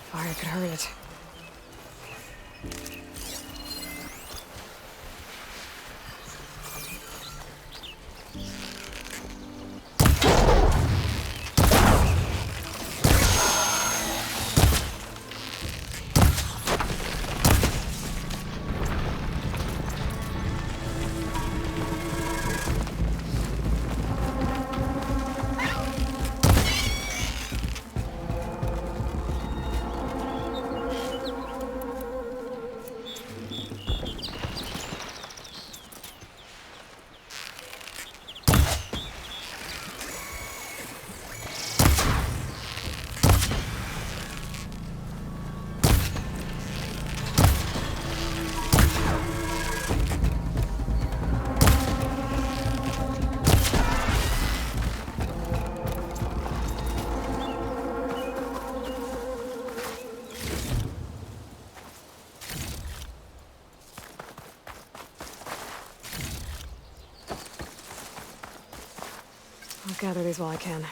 Fire could hurt it. I'll gather these while I can.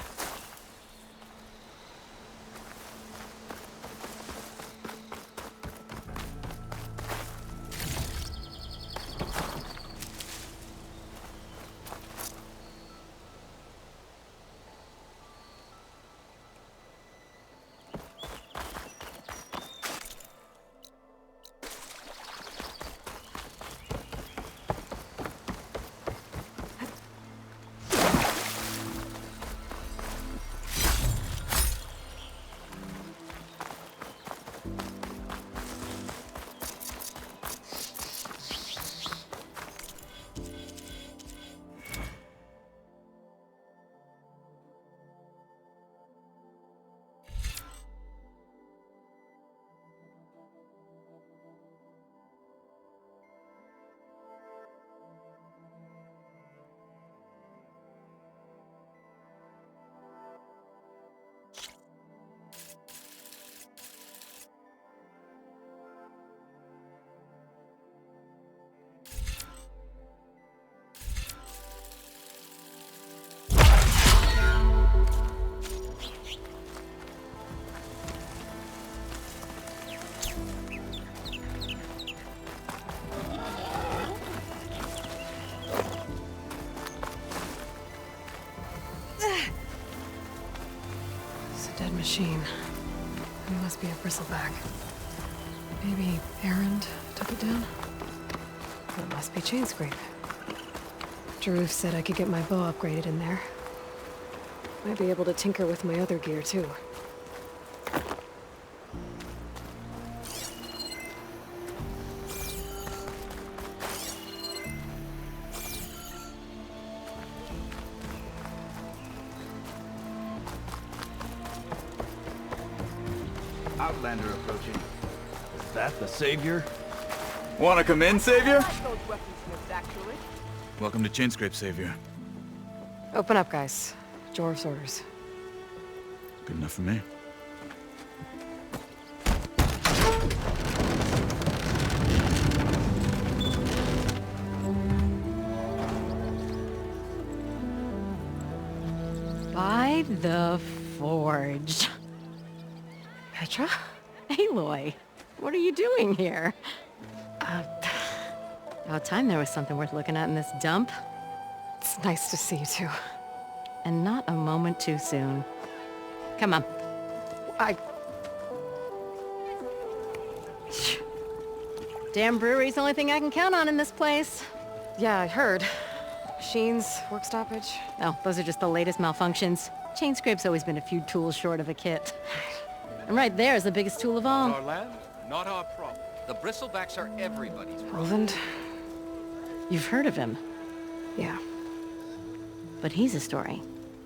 Dead machine. It must be a bristleback. Maybe Erend took it down? It must be Chainscrape. Jaruf said I could get my bow upgraded in there. Might be able to tinker with my other gear, too. Outlander approaching. Is that the Savior? Wanna come in, Savior? Welcome to Chainscrape, Savior. Open up, guys. Jaruf's orders. Good enough for me. By the Forge. Petra? Aloy, what are you doing here? About time there was something worth looking at in this dump. It's nice to see you, too. And not a moment too soon. Come on. Damn brewery's the only thing I can count on in this place. Yeah, I heard. Machines, work stoppage. Oh, those are just the latest malfunctions. Chain Scrape's always been a few tools short of a kit. And right there is the biggest tool of all. Our land, not our problem. The bristlebacks are everybody's problem. Roland? You've heard of him, Yeah. but he's a story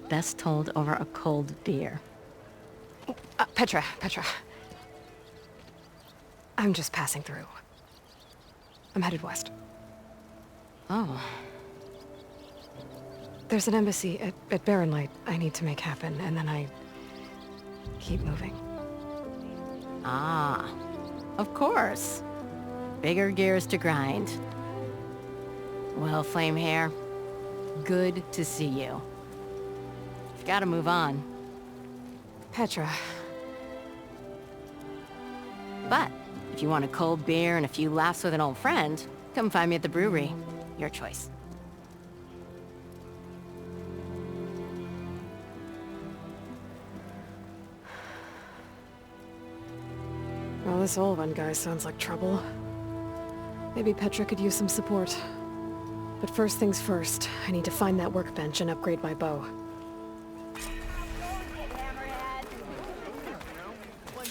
best told over a cold beer. Petra. I'm just passing through. I'm headed west. Oh, There's an embassy at Barren Light I need to make happen, and then I keep moving. ah, of course. Bigger gears to grind. Well, Flamehair, good to see you. You've got to move on. Petra. But if you want a cold beer and a few laughs with an old friend, come find me at the brewery. Your choice. Well, this Olwen guy sounds like trouble. Maybe Petra could use some support. But first things first, I need to find that workbench and upgrade my bow.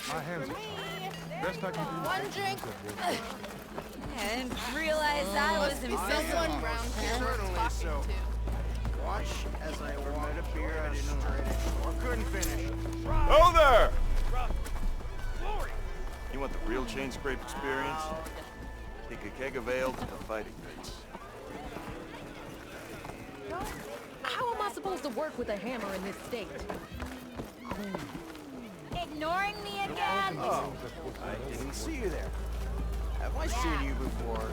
My hands are best I can do. One drink. I didn't realize I was in someone round here So, watch as I walk a beer out of straight or couldn't finish. Oh there! You want the real chain scrape experience? Take a keg of ale to the fighting pits. How am I supposed to work with a hammer in this state? Ignoring me again? Oh, I didn't see you there. Have I seen you before?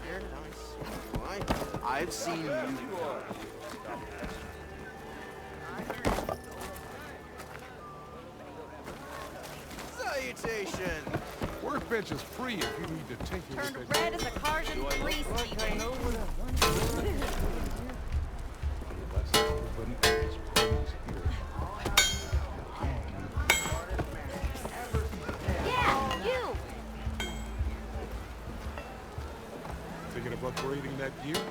Very nice. I've seen you before. Salutation! Workbench is free if you need to take it. Turned red as a Carjan grease needle. Yeah, you! Thinking of upgrading that gear?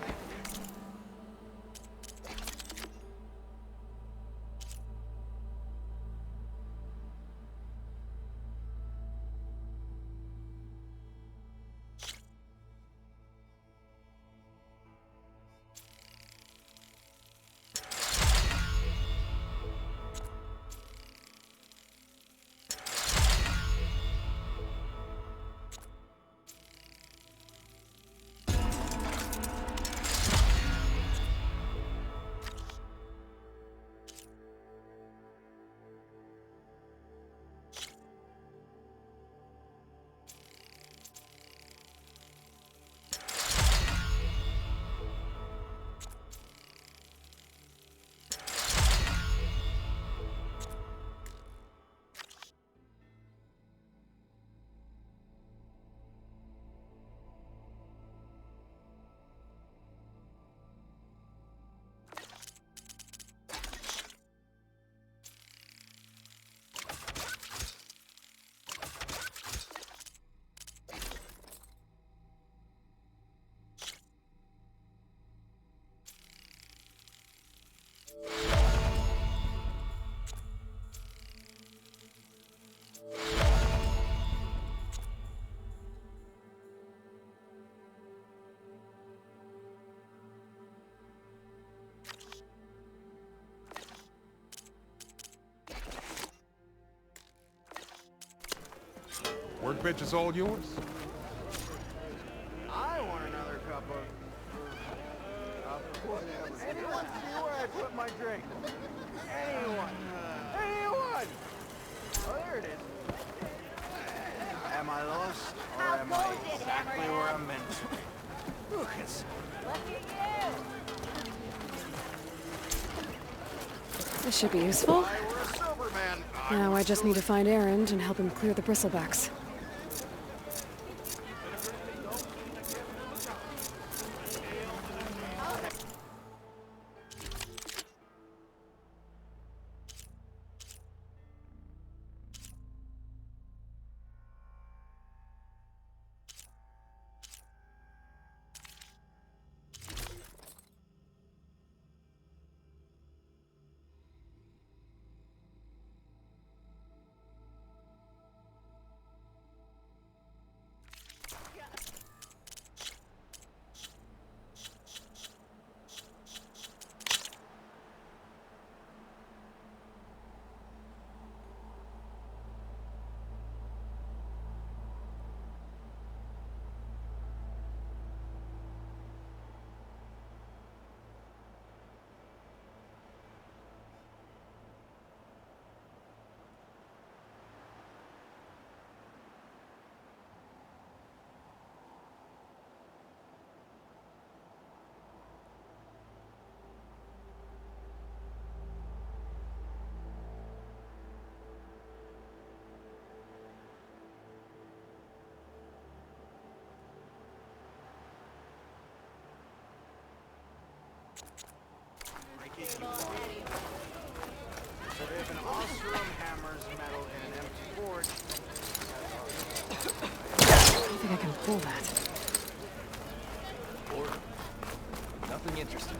Workbench is all yours? I want another cup of whatever. Anyone see where I put my drink? Anyone? Anyone? Oh, there it is. Am I lost, or am I exactly where I'm meant to be? Lucas. This should be useful. I were a sober man. Now I just need to find Erend and help him clear the bristlebacks. So if an Oseram hammers metal in an empty board, I don't think I can pull that. Or nothing interesting.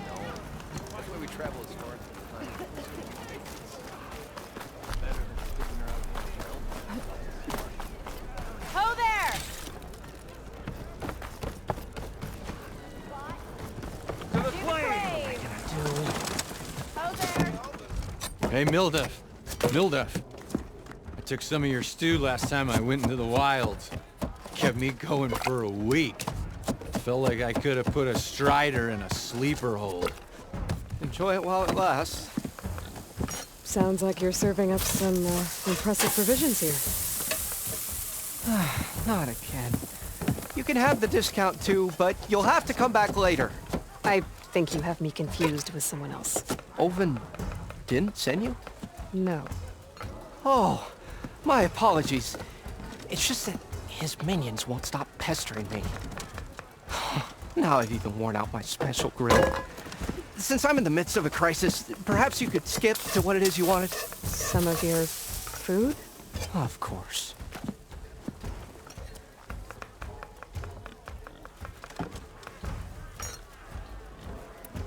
No. That's why we travel as far as we can. Better than sticking around here. Ho there! To the Do the flame! brave! Ho there! Hey, Mildef. I took some of your stew last time I went into the wilds. Kept me going for a week. Felt like I could have put a strider in a sleeper hold. Enjoy it while it lasts. Sounds like you're serving up some impressive provisions here. Not again. You can have the discount too, but you'll have to come back later. I think you have me confused with someone else. Oven didn't send you? No. Oh, my apologies. It's just that his minions won't stop pestering me. Now I've even worn out my special grill. Since I'm in the midst of a crisis, perhaps you could skip to what it is you wanted? Some of your food? Of course.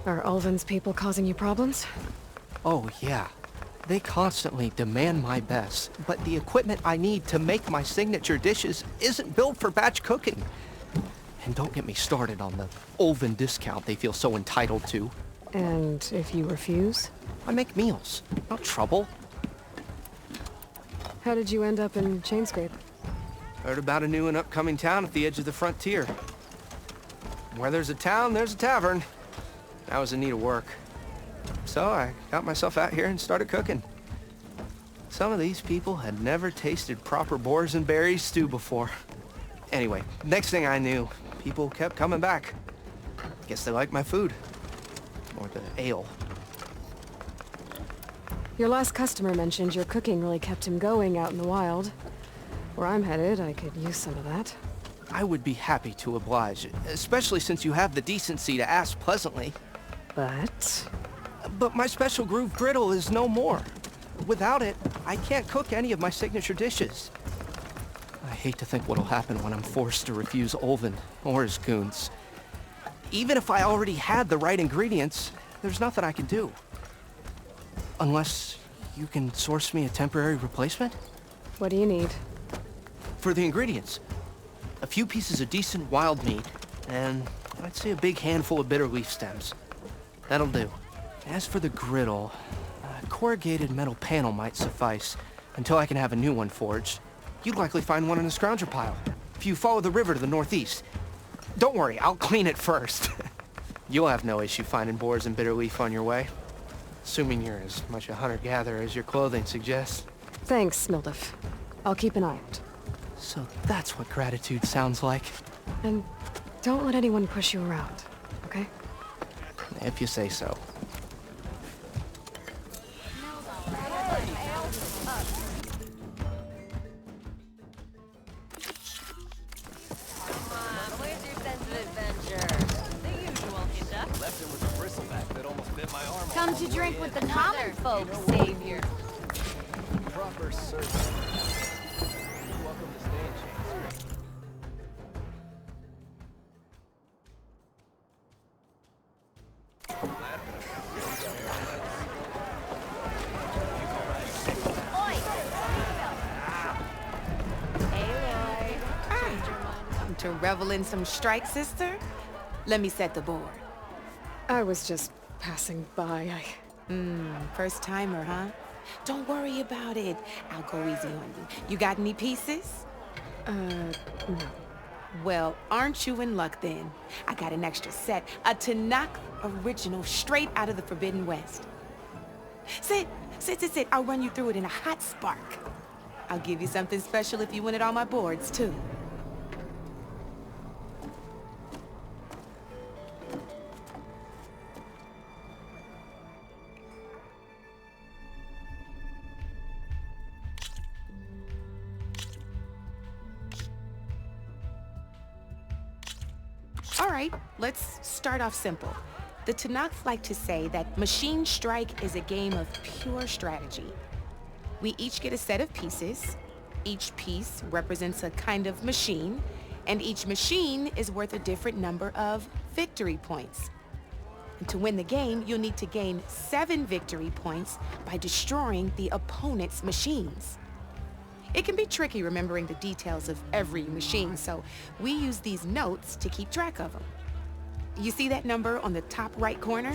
Are Ulvin's people causing you problems? Oh, yeah. They constantly demand my best, but the equipment I need to make my signature dishes isn't built for batch cooking. And don't get me started on the Ulvin discount they feel so entitled to. And if you refuse? I make meals, not trouble. How did you end up in Chainscrape? Heard about a new and upcoming town at the edge of the frontier. Where there's a town, there's a tavern. I was in need of work. So I got myself out here and started cooking. Some of these people had never tasted proper boars and berries stew before. Anyway, next thing I knew, people kept coming back. Guess they liked my food. Or the ale. Your last customer mentioned your cooking really kept him going out in the wild. Where I'm headed, I could use some of that. I would be happy to oblige, especially since you have the decency to ask pleasantly. But my special groove griddle is no more. Without it, I can't cook any of my signature dishes. I hate to think what'll happen when I'm forced to refuse Ulvin or his goons. Even if I already had the right ingredients, there's nothing I can do. Unless you can source me a temporary replacement? What do you need? For the ingredients, a few pieces of decent wild meat, and I'd say a big handful of bitter leaf stems. That'll do. As for the griddle, a corrugated metal panel might suffice until I can have a new one forged. You'd likely find one in the scrounger pile, if you follow the river to the northeast. Don't worry, I'll clean it first. You'll have no issue finding boars and bitter leaf on your way. Assuming you're as much a hunter-gatherer as your clothing suggests. Thanks, Mildef. I'll keep an eye out. So that's what gratitude sounds like. And don't let anyone push you around, okay? If you say so. Where's your sense of adventure? The usual stuff. Left it with a bristleback that almost bit my arm. Come to drink with the common folk, savior. Proper service. Welcome to stay in Chainscrape. Come to revel in some strike, sister? Let me set the board. I was just passing by. First timer, huh? Don't worry about it. I'll go easy on you. You got any pieces? No. Well, aren't you in luck then? I got an extra set, a Tanakh original straight out of the Forbidden West. Sit. I'll run you through it in a hot spark. I'll give you something special if you win it on my boards, too. All right, let's start off simple. The Tenakth like to say that Machine Strike is a game of pure strategy. We each get a set of pieces. Each piece represents a kind of machine, and each machine is worth a different number of victory points. And to win the game, you'll need to gain 7 victory points by destroying the opponent's machines. It can be tricky remembering the details of every machine, so we use these notes to keep track of them. You see that number on the top right corner?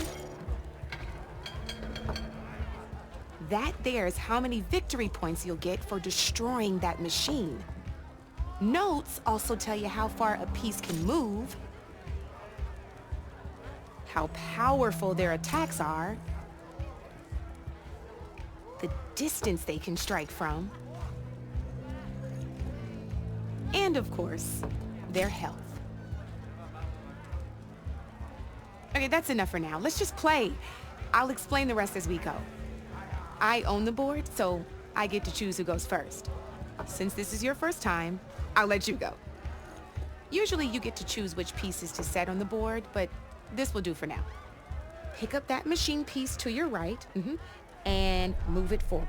That there is how many victory points you'll get for destroying that machine. Notes also tell you how far a piece can move, how powerful their attacks are, the distance they can strike from, and of course, their health. Okay, that's enough for now. Let's just play. I'll explain the rest as we go. I own the board, so I get to choose who goes first. Since this is your first time, I'll let you go. Usually you get to choose which pieces to set on the board, but this will do for now. Pick up that machine piece to your right, and move it forward.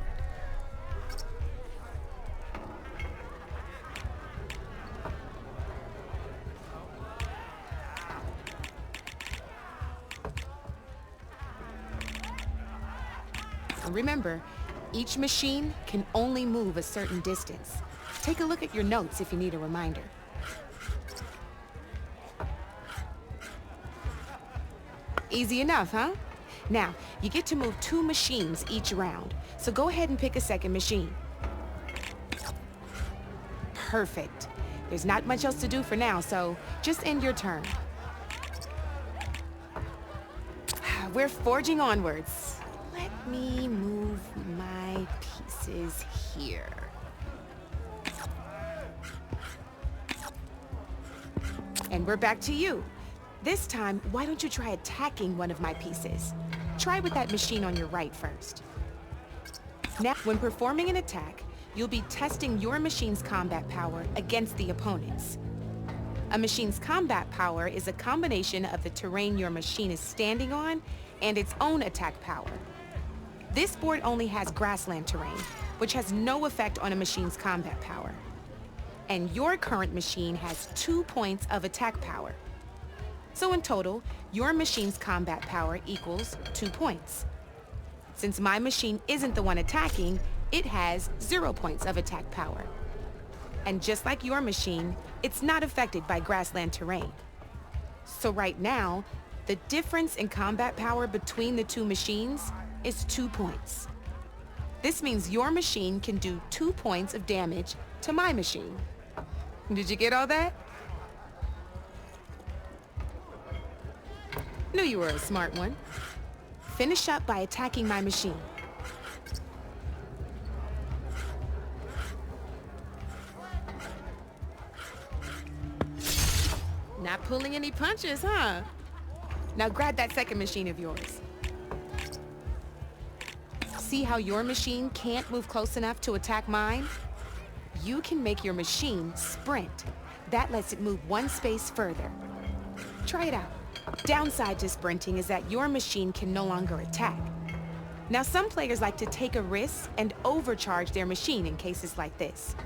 Remember, each machine can only move a certain distance. Take a look at your notes if you need a reminder. Easy enough, huh? Now, you get to move 2 machines each round, so go ahead and pick a second machine. Perfect. There's not much else to do for now, so just end your turn. We're forging onwards. Let me move my pieces here. And we're back to you. This time, why don't you try attacking one of my pieces? Try with that machine on your right first. Now, when performing an attack, you'll be testing your machine's combat power against the opponent's. A machine's combat power is a combination of the terrain your machine is standing on and its own attack power. This board only has grassland terrain, which has no effect on a machine's combat power. And your current machine has 2 points of attack power. So in total, your machine's combat power equals 2 points. Since my machine isn't the one attacking, it has 0 points of attack power. And just like your machine, it's not affected by grassland terrain. So right now, the difference in combat power between the 2 machines is 2 points. This means your machine can do 2 points of damage to my machine. Did you get all that? Knew you were a smart one. Finish up by attacking my machine. Not pulling any punches, huh? Now grab that second machine of yours. See how your machine can't move close enough to attack mine? You can make your machine sprint. That lets it move 1 space further. Try it out. Downside to sprinting is that your machine can no longer attack. Now, some players like to take a risk and overcharge their machine in cases like this.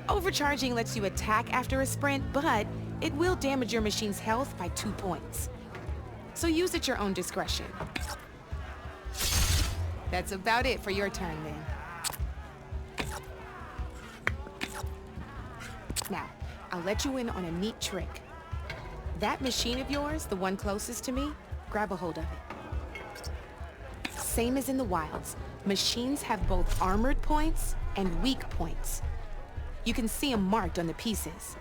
Overcharging lets you attack after a sprint, but it will damage your machine's health by 2 points. So use at your own discretion. That's about it for your turn, then. Now, I'll let you in on a neat trick. That machine of yours, the one closest to me, grab a hold of it. Same as in the wilds, machines have both armored points and weak points. You can see them marked on the pieces.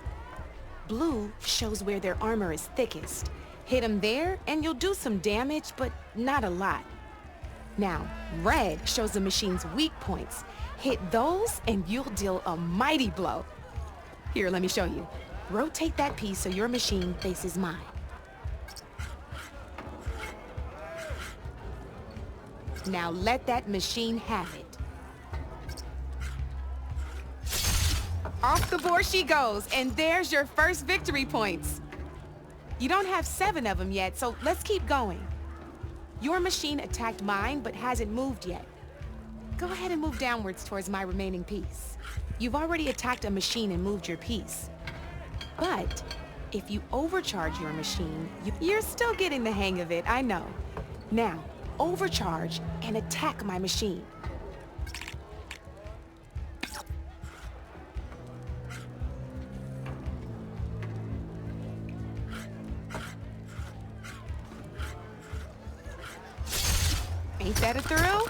Blue shows where their armor is thickest. Hit them there, and you'll do some damage, but not a lot. Now, red shows the machine's weak points. Hit those, and you'll deal a mighty blow. Here, let me show you. Rotate that piece so your machine faces mine. Now let that machine have it. Off the board she goes, and there's your first victory points. You don't have 7 of them yet, so let's keep going. Your machine attacked mine, but hasn't moved yet. Go ahead and move downwards towards my remaining piece. You've already attacked a machine and moved your piece. But if you overcharge your machine, you're still getting the hang of it, I know. Now, overcharge and attack my machine. Ain't that a thrill?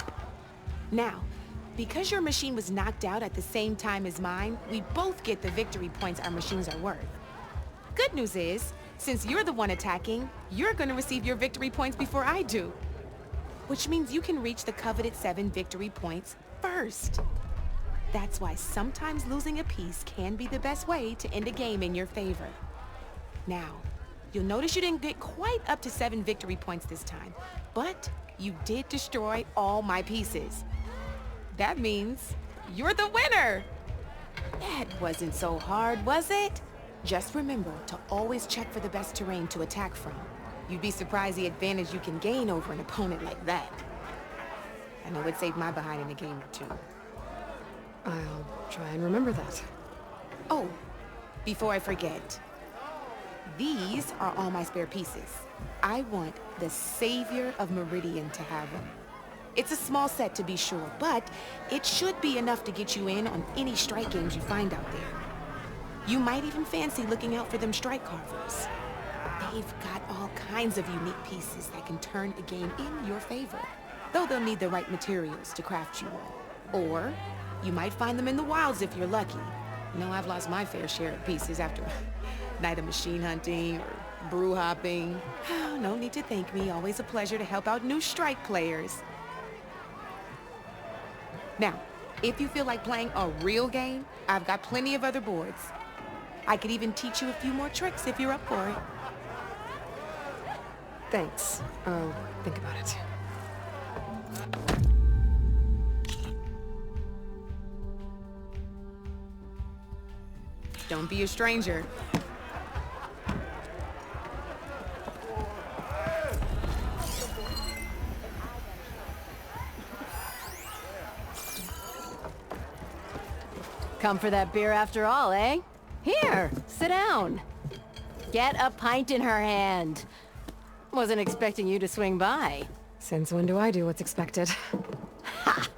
Now, because your machine was knocked out at the same time as mine, we both get the victory points our machines are worth. Good news is, since you're the one attacking, you're gonna receive your victory points before I do. Which means you can reach the coveted 7 victory points first. That's why sometimes losing a piece can be the best way to end a game in your favor. Now, you'll notice you didn't get quite up to 7 victory points this time, but you did destroy all my pieces. That means you're the winner! That wasn't so hard, was it? Just remember to always check for the best terrain to attack from. You'd be surprised the advantage you can gain over an opponent like that. I know it saved my behind in a game or 2. I'll try and remember that. Oh, before I forget, these are all my spare pieces. I want the Savior of Meridian to have them. It's a small set to be sure, but it should be enough to get you in on any strike games you find out there. You might even fancy looking out for them strike carvers. They've got all kinds of unique pieces that can turn a game in your favor, though they'll need the right materials to craft you one. Or you might find them in the wilds if you're lucky. You know, I've lost my fair share of pieces after a night of machine hunting or brew hopping. Oh, no need to thank me. Always a pleasure to help out new strike players. Now, if you feel like playing a real game, I've got plenty of other boards. I could even teach you a few more tricks if you're up for it. Thanks. I'll think about it. Don't be a stranger. Come for that beer after all, eh? Here, sit down. Get a pint in her hand. Wasn't expecting you to swing by. Since when do I do what's expected? Ha!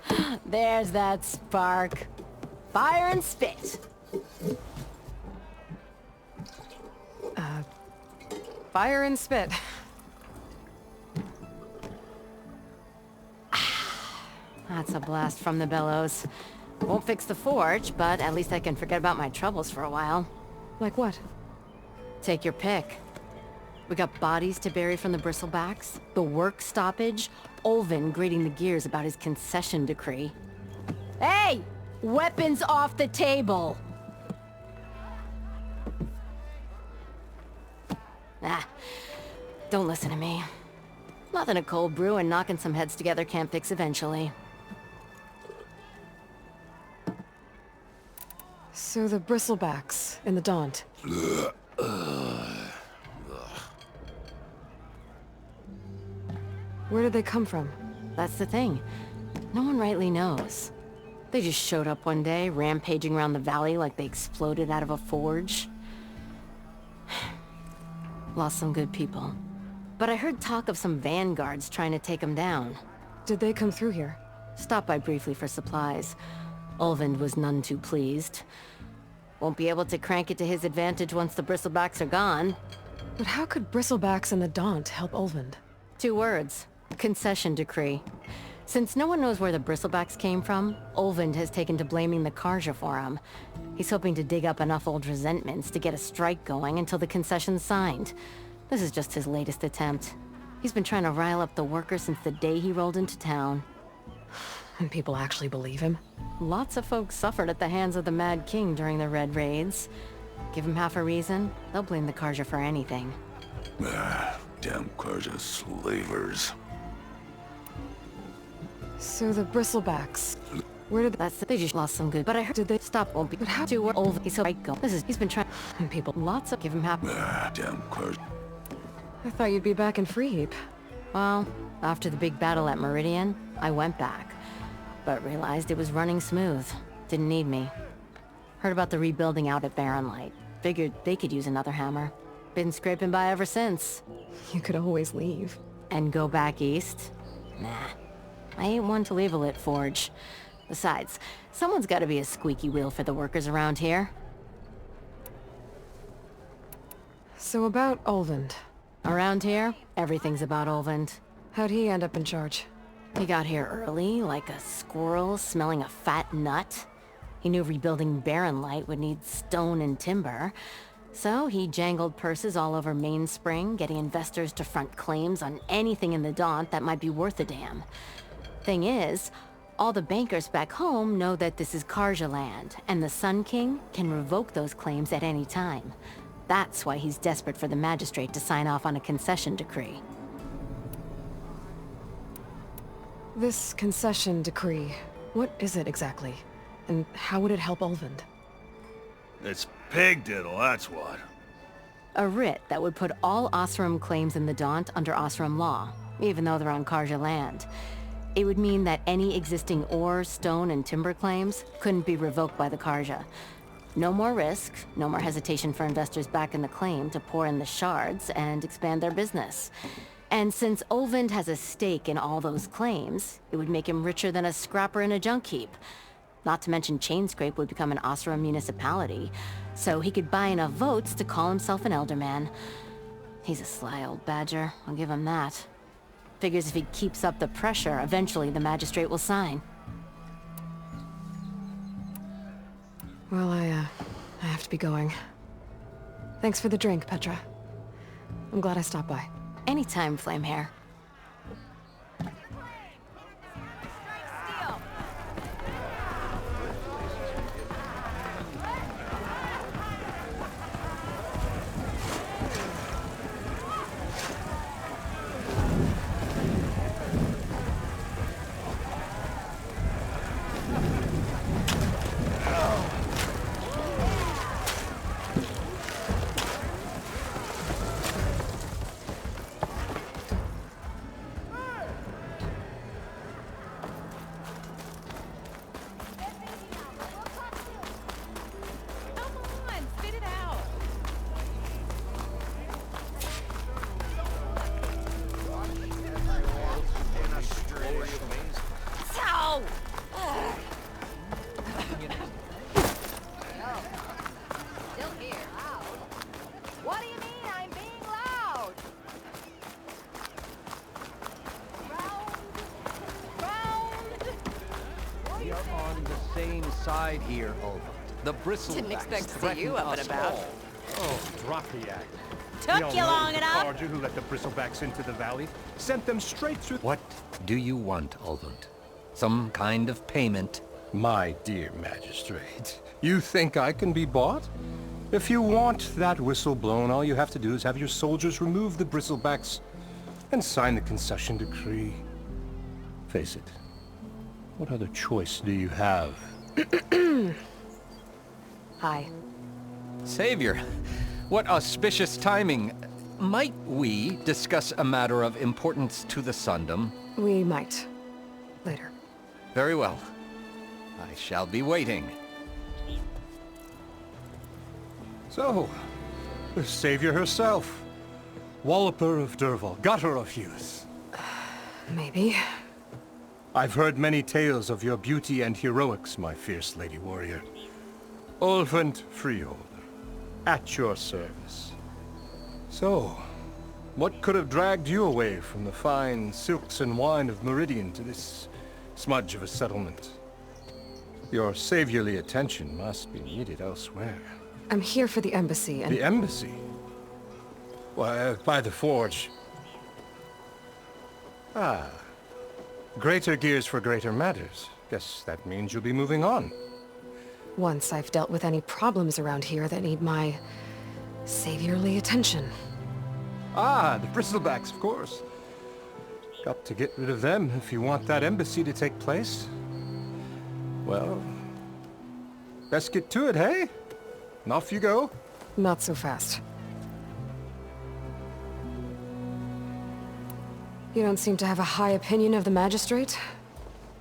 There's that spark. Fire and spit. Fire and spit. That's a blast from the bellows. Won't fix the forge, but at least I can forget about my troubles for a while. Like what? Take your pick. We got bodies to bury from the bristlebacks, the work stoppage, Olvin grating the gears about his concession decree. Hey! Weapons off the table! Ah, don't listen to me. Nothing a cold brew and knocking some heads together can't fix eventually. So the bristlebacks in the Daunt. Where did they come from? That's the thing. No one rightly knows. They just showed up one day, rampaging around the valley like they exploded out of a forge. Lost some good people. But I heard talk of some vanguards trying to take them down. Did they come through here? Stopped by briefly for supplies. Olvind was none too pleased. Won't be able to crank it to his advantage once the bristlebacks are gone. But how could bristlebacks and the Daunt help Olvind? 2 words. Concession decree. Since no one knows where the bristlebacks came from, Olvind has taken to blaming the Karja for them. He's hoping to dig up enough old resentments to get a strike going until the concession's signed. This is just his latest attempt. He's been trying to rile up the workers since the day he rolled into town. And people actually believe him? Lots of folks suffered at the hands of the Mad King during the Red Raids. Give him half a reason, they'll blame the Karja for anything. Damn Karja slavers. So the bristlebacks, where did they just lost some good, but I heard did they stop won't be but how too old. He's so go. He's been trying and people lots of give him half Damn Karja. I thought you'd be back in Freeheap. Well, after the big battle at Meridian, I went back. But realized it was running smooth. Didn't need me. Heard about the rebuilding out at Barren Light. Figured they could use another hammer. Been scraping by ever since. You could always leave. And go back east? Nah. I ain't one to leave a lit forge. Besides, someone's gotta be a squeaky wheel for the workers around here. So about Ulvund. Around here, everything's about Ulvund. How'd he end up in charge? He got here early, like a squirrel smelling a fat nut. He knew rebuilding Barren Light would need stone and timber. So he jangled purses all over Mainspring, getting investors to front claims on anything in the Daunt that might be worth a damn. Thing is, all the bankers back home know that this is Karja land, and the Sun King can revoke those claims at any time. That's why he's desperate for the magistrate to sign off on a concession decree. This concession decree, what is it exactly? And how would it help Ulvund? It's pig diddle, that's what. A writ that would put all Osram claims in the Daunt under Osram law, even though they're on Karja land. It would mean that any existing ore, stone, and timber claims couldn't be revoked by the Karja. No more risk, no more hesitation for investors back in the claim to pour in the shards and expand their business. And since Ulvund has a stake in all those claims, it would make him richer than a scrapper in a junk heap. Not to mention Chainscrape would become an Osram municipality, so he could buy enough votes to call himself an Elderman. He's a sly old badger, I'll give him that. Figures if he keeps up the pressure, eventually the magistrate will sign. Well, I have to be going. Thanks for the drink, Petra. I'm glad I stopped by. Anytime, Flamehair. Side here, Ulvund. The Bristlebacks. Didn't expect to see you up and about. Oh, drop the act. Took you long enough. Karja who let the Bristlebacks into the valley sent them straight through. What do you want, Ulvund? Some kind of payment? My dear magistrate, you think I can be bought? If you want that whistle blown, all you have to do is have your soldiers remove the Bristlebacks and sign the concession decree. Face it, what other choice do you have? Hi. Savior, what auspicious timing. Might we discuss a matter of importance to the Sundom? We might. Later. Very well. I shall be waiting. So, the savior herself. Walloper of Derval, gutter of youth. Maybe. I've heard many tales of your beauty and heroics, my fierce lady warrior. Ulvund Freeholder, at your service. So, what could have dragged you away from the fine silks and wine of Meridian to this smudge of a settlement? Your saviorly attention must be needed elsewhere. I'm here for the embassy and— The embassy? Why, by the forge. Ah. Greater gears for greater matters. Guess that means you'll be moving on. Once I've dealt with any problems around here that need my saviorly attention. Ah, the Bristlebacks, of course. Got to get rid of them if you want that embassy to take place. Well, best get to it, hey? And off you go. Not so fast. You don't seem to have a high opinion of the magistrate?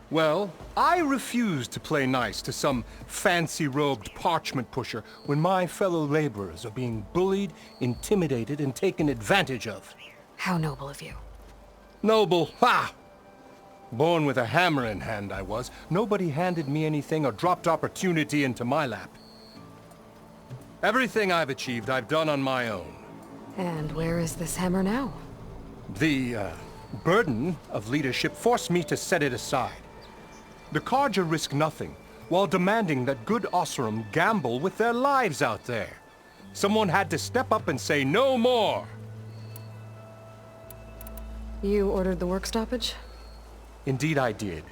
Well, I refuse to play nice to some fancy-robed parchment pusher when my fellow laborers are being bullied, intimidated, and taken advantage of. How noble of you. Noble? Ha! Born with a hammer in hand, I was. Nobody handed me anything or dropped opportunity into my lap. Everything I've achieved, I've done on my own. And where is this hammer now? The, burden of leadership forced me to set it aside. The Carja risk nothing, while demanding that good Oseram gamble with their lives out there. Someone had to step up and say no more! You ordered the work stoppage? Indeed I did.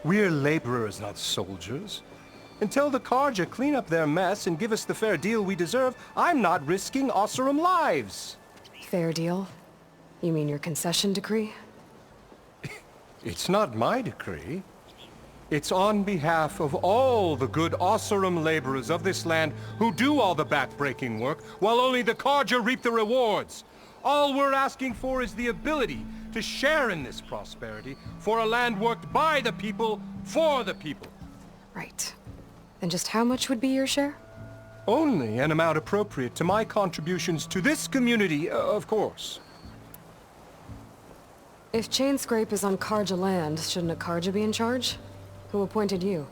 We're laborers, not soldiers. Until the Carja clean up their mess and give us the fair deal we deserve, I'm not risking Oseram lives! Fair deal? You mean your concession decree? It's not my decree. It's on behalf of all the good Oseram laborers of this land who do all the back-breaking work, while only the Carja reap the rewards. All we're asking for is the ability to share in this prosperity for a land worked by the people, for the people. Right. And just how much would be your share? Only an amount appropriate to my contributions to this community, of course. If Chainscrape is on Carja land, shouldn't a Carja be in charge? Who appointed you?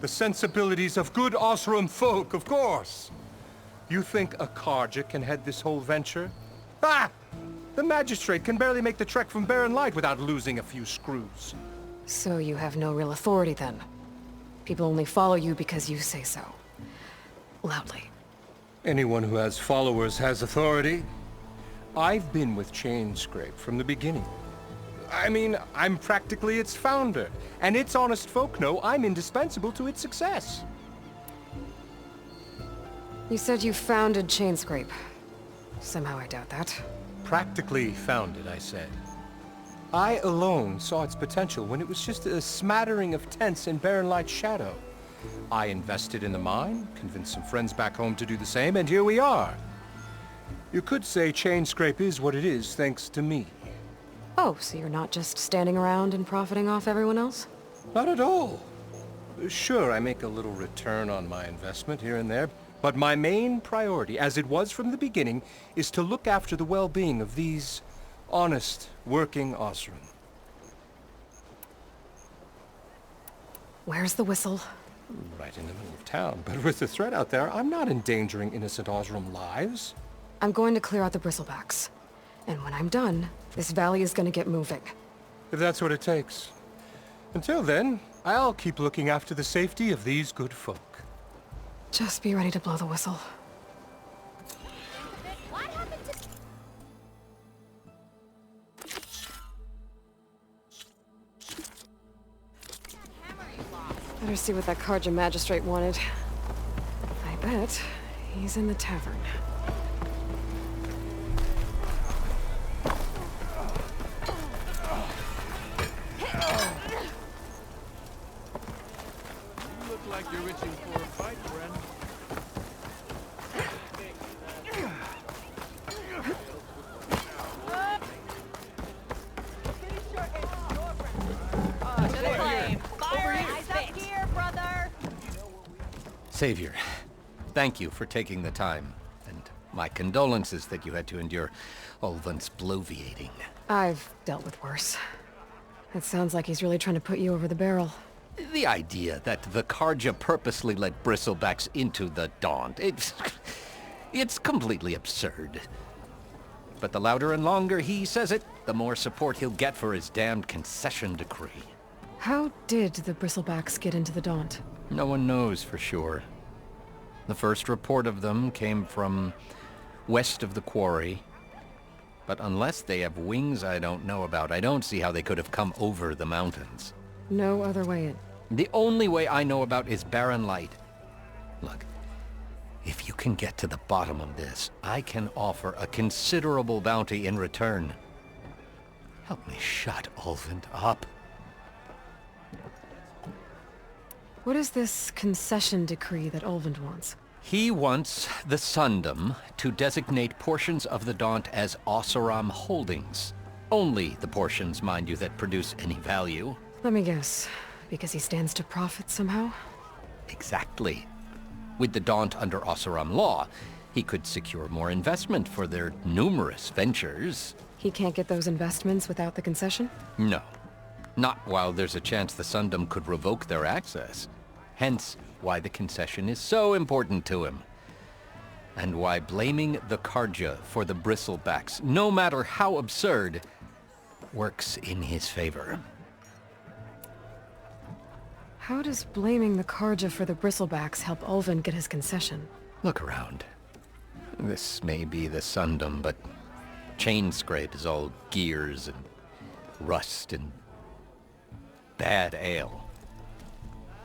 The sensibilities of good Oseram folk, of course. You think a Carja can head this whole venture? Ah! The magistrate can barely make the trek from Barren Light without losing a few screws. So you have no real authority then? People only follow you because you say so. Loudly. Anyone who has followers has authority. I've been with Chainscrape from the beginning. I mean, I'm practically its founder, and its honest folk know I'm indispensable to its success. You said you founded Chainscrape. Somehow I doubt that. Practically founded, I said. I alone saw its potential when it was just a smattering of tents in Barren Light's shadow. I invested in the mine, convinced some friends back home to do the same, and here we are. You could say Chainscrape is what it is thanks to me. Oh, so you're not just standing around and profiting off everyone else? Not at all. Sure, I make a little return on my investment here and there, but my main priority, as it was from the beginning, is to look after the well-being of these honest, working Oseram. Where's the whistle? Right in the middle of town, but with the threat out there, I'm not endangering innocent Oseram lives. I'm going to clear out the bristlebacks. And when I'm done, this valley is gonna get moving. If that's what it takes. Until then, I'll keep looking after the safety of these good folk. Just be ready to blow the whistle. Better see what that Carja magistrate wanted. I bet he's in the tavern. You look like you're itching for a fight, friend. Savior, thank you for taking the time, and my condolences that you had to endure Ulvund's bloviating. I've dealt with worse. It sounds like he's really trying to put you over the barrel. The idea that the Carja purposely let Bristlebacks into the Daunt, it's completely absurd. But the louder and longer he says it, the more support he'll get for his damned concession decree. How did the Bristlebacks get into the Daunt? No one knows for sure. The first report of them came from west of the quarry. But unless they have wings I don't know about, I don't see how they could have come over the mountains. No other way in. The only way I know about is Barren Light. Look, if you can get to the bottom of this, I can offer a considerable bounty in return. Help me shut Ulvund up. What is this concession decree that Ulvund wants? He wants the Sundom to designate portions of the Daunt as Oseram holdings. Only the portions, mind you, that produce any value. Let me guess. Because he stands to profit somehow? Exactly. With the Daunt under Oseram law, he could secure more investment for their numerous ventures. He can't get those investments without the concession? No. Not while there's a chance the Sundom could revoke their access. Hence, why the concession is so important to him. And why blaming the Carja for the Bristlebacks, no matter how absurd, works in his favor. How does blaming the Carja for the Bristlebacks help Ulvund get his concession? Look around. This may be the Sundom, but Chainscrape is all gears and rust and bad ale.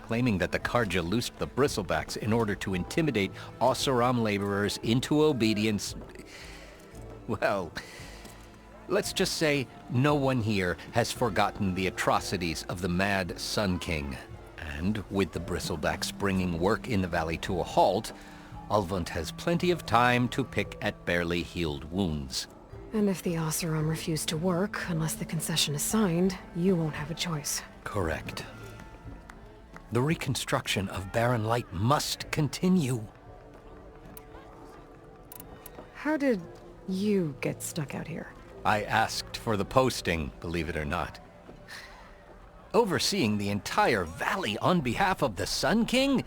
Claiming that the Carja loosed the Bristlebacks in order to intimidate Oseram laborers into obedience... Well, let's just say no one here has forgotten the atrocities of the Mad Sun King. And with the Bristlebacks bringing work in the valley to a halt, Ulvund has plenty of time to pick at barely healed wounds. And if the Oseram refuse to work, unless the concession is signed, you won't have a choice. Correct. The reconstruction of Barren Light must continue. How did you get stuck out here? I asked for the posting, believe it or not. Overseeing the entire valley on behalf of the Sun King?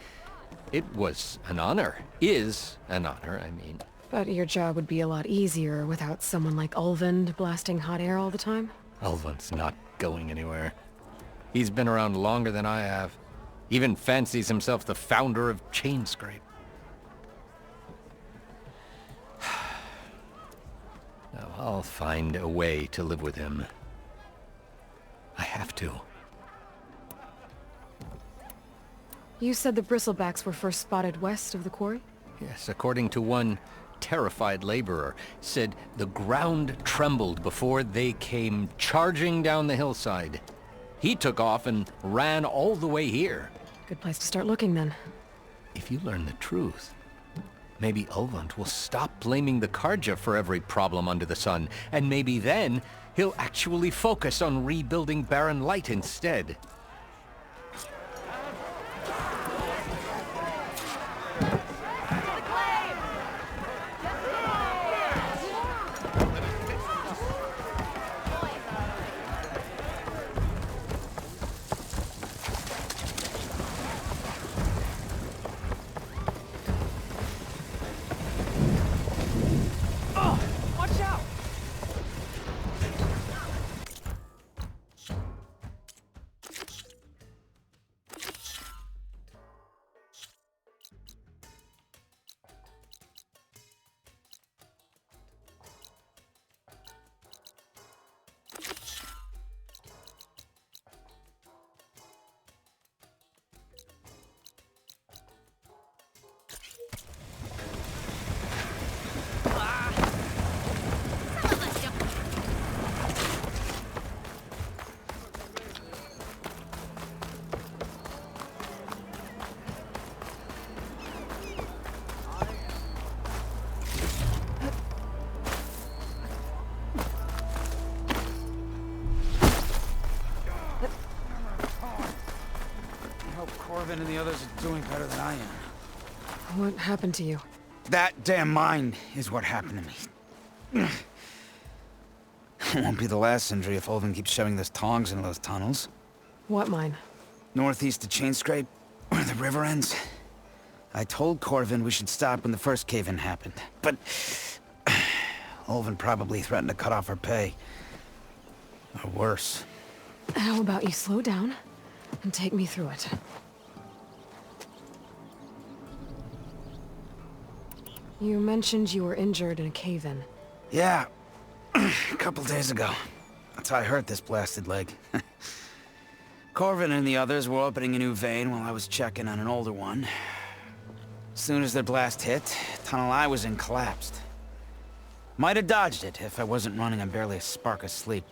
It was an honor. Is an honor, I mean. But your job would be a lot easier without someone like Ulvund blasting hot air all the time? Ulvund's not going anywhere. He's been around longer than I have. Even fancies himself the founder of Chainscrape. Now, I'll find a way to live with him. I have to. You said the Bristlebacks were first spotted west of the quarry? Yes, according to one terrified laborer, said the ground trembled before they came charging down the hillside. He took off and ran all the way here. Good place to start looking, then. If you learn the truth, maybe Ulvund will stop blaming the Carja for every problem under the sun, and maybe then he'll actually focus on rebuilding Barren Light instead. Corvin and the others are doing better than I am. What happened to you? That damn mine is what happened to me. It won't be the last injury if Ulvund keeps shoving those tongs into those tunnels. What mine? Northeast of Chainscrape, where the river ends. I told Corvin we should stop when the first cave-in happened, but Ulvund probably threatened to cut off our pay. Or worse. How about you slow down and take me through it? You mentioned you were injured in a cave-in. Yeah, a couple days ago. That's how I hurt this blasted leg. Corvin and the others were opening a new vein while I was checking on an older one. As soon as their blast hit, the tunnel I was in collapsed. Might have dodged it if I wasn't running on barely a spark of sleep.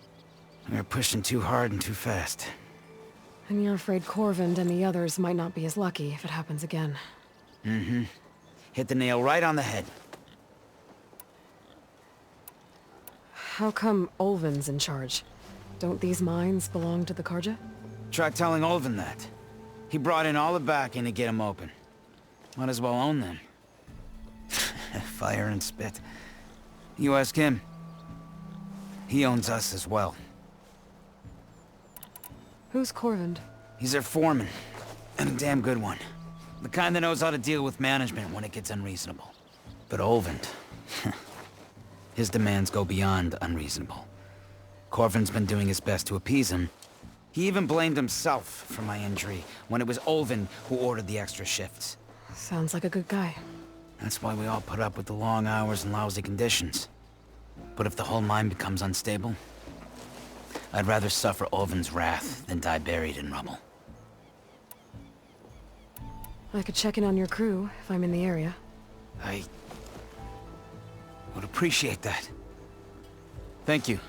We were pushing too hard and too fast. And you're afraid Corvin and the others might not be as lucky if it happens again. Mm-hmm. Hit the nail right on the head. How come Olvin's in charge? Don't these mines belong to the Karja? Try telling Olvin that. He brought in all the backing to get them open. Might as well own them. Fire and spit. You ask him. He owns us as well. Who's Corvind? He's their foreman. And a damn good one. The kind that knows how to deal with management when it gets unreasonable. But Olvind... his demands go beyond unreasonable. Corvin's been doing his best to appease him. He even blamed himself for my injury when it was Olvin who ordered the extra shifts. Sounds like a good guy. That's why we all put up with the long hours and lousy conditions. But if the whole mine becomes unstable, I'd rather suffer Olvin's wrath than die buried in rubble. I could check in on your crew if I'm in the area. I would appreciate that. Thank you.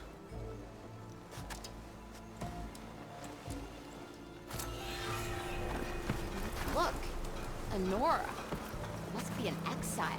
Look, Enora. Must be an exile.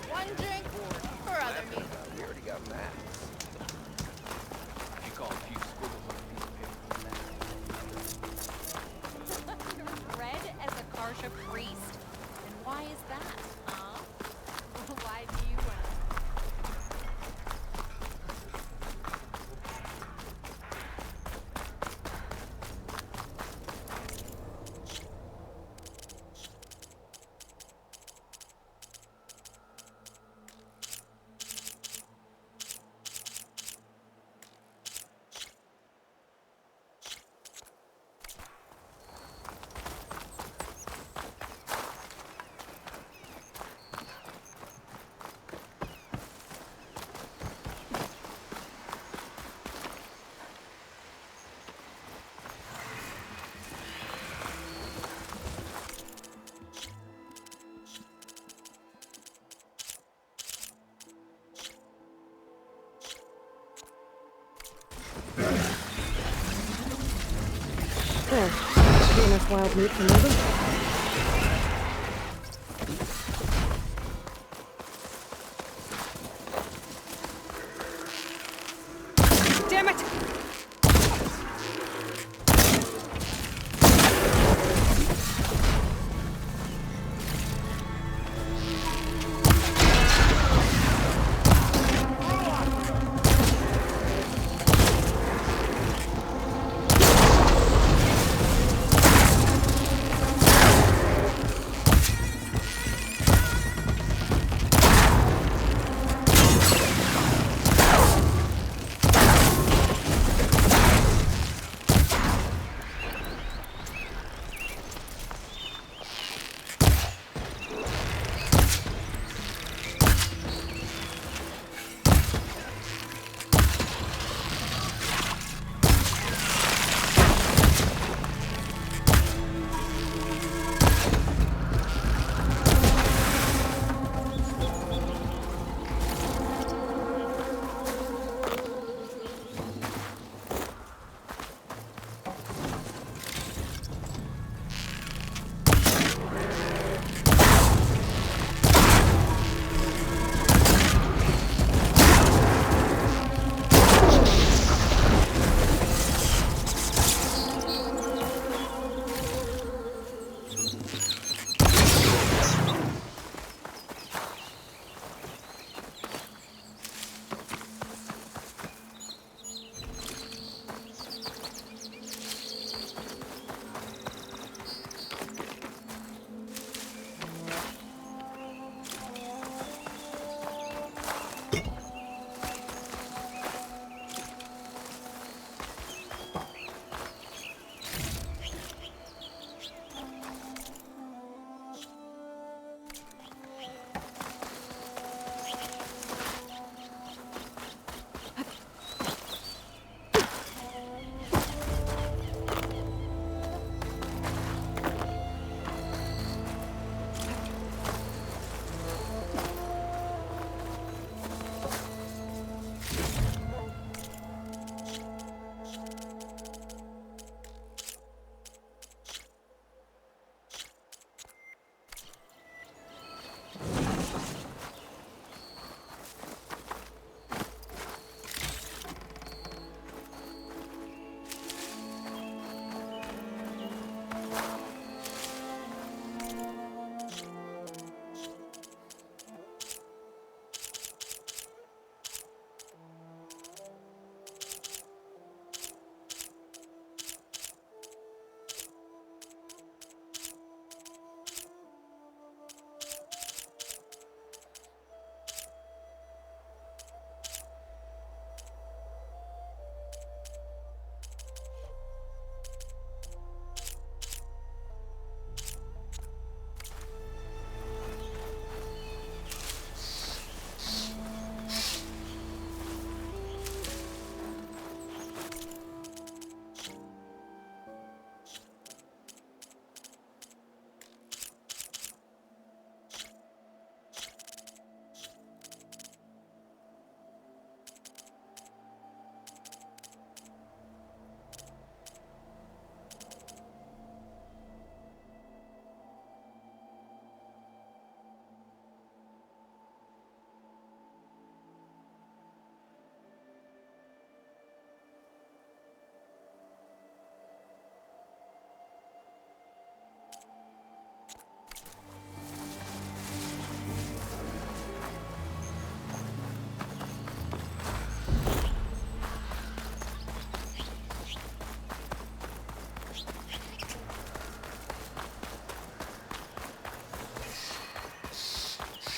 One drink for other people. We already got that. You call a few squiggles on a piece of paper. You're read as a Karja priest. And why is that, huh? Why do you run? There. Should be enough wild meat for Nova. Damn it!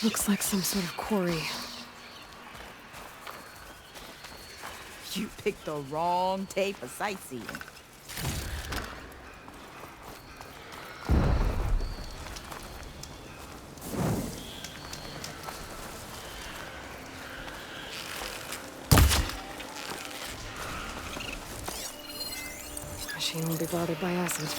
Looks like some sort of quarry. You picked the wrong day for sightseeing. Machine won't be bothered by acid.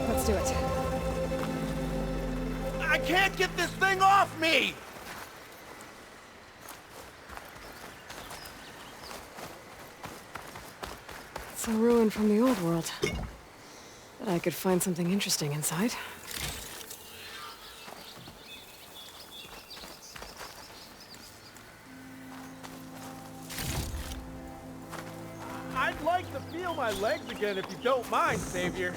Let's do it. I can't get this thing off me! It's a ruin from the old world. Bet I could find something interesting inside. I'd like to feel my legs again if you don't mind, Savior.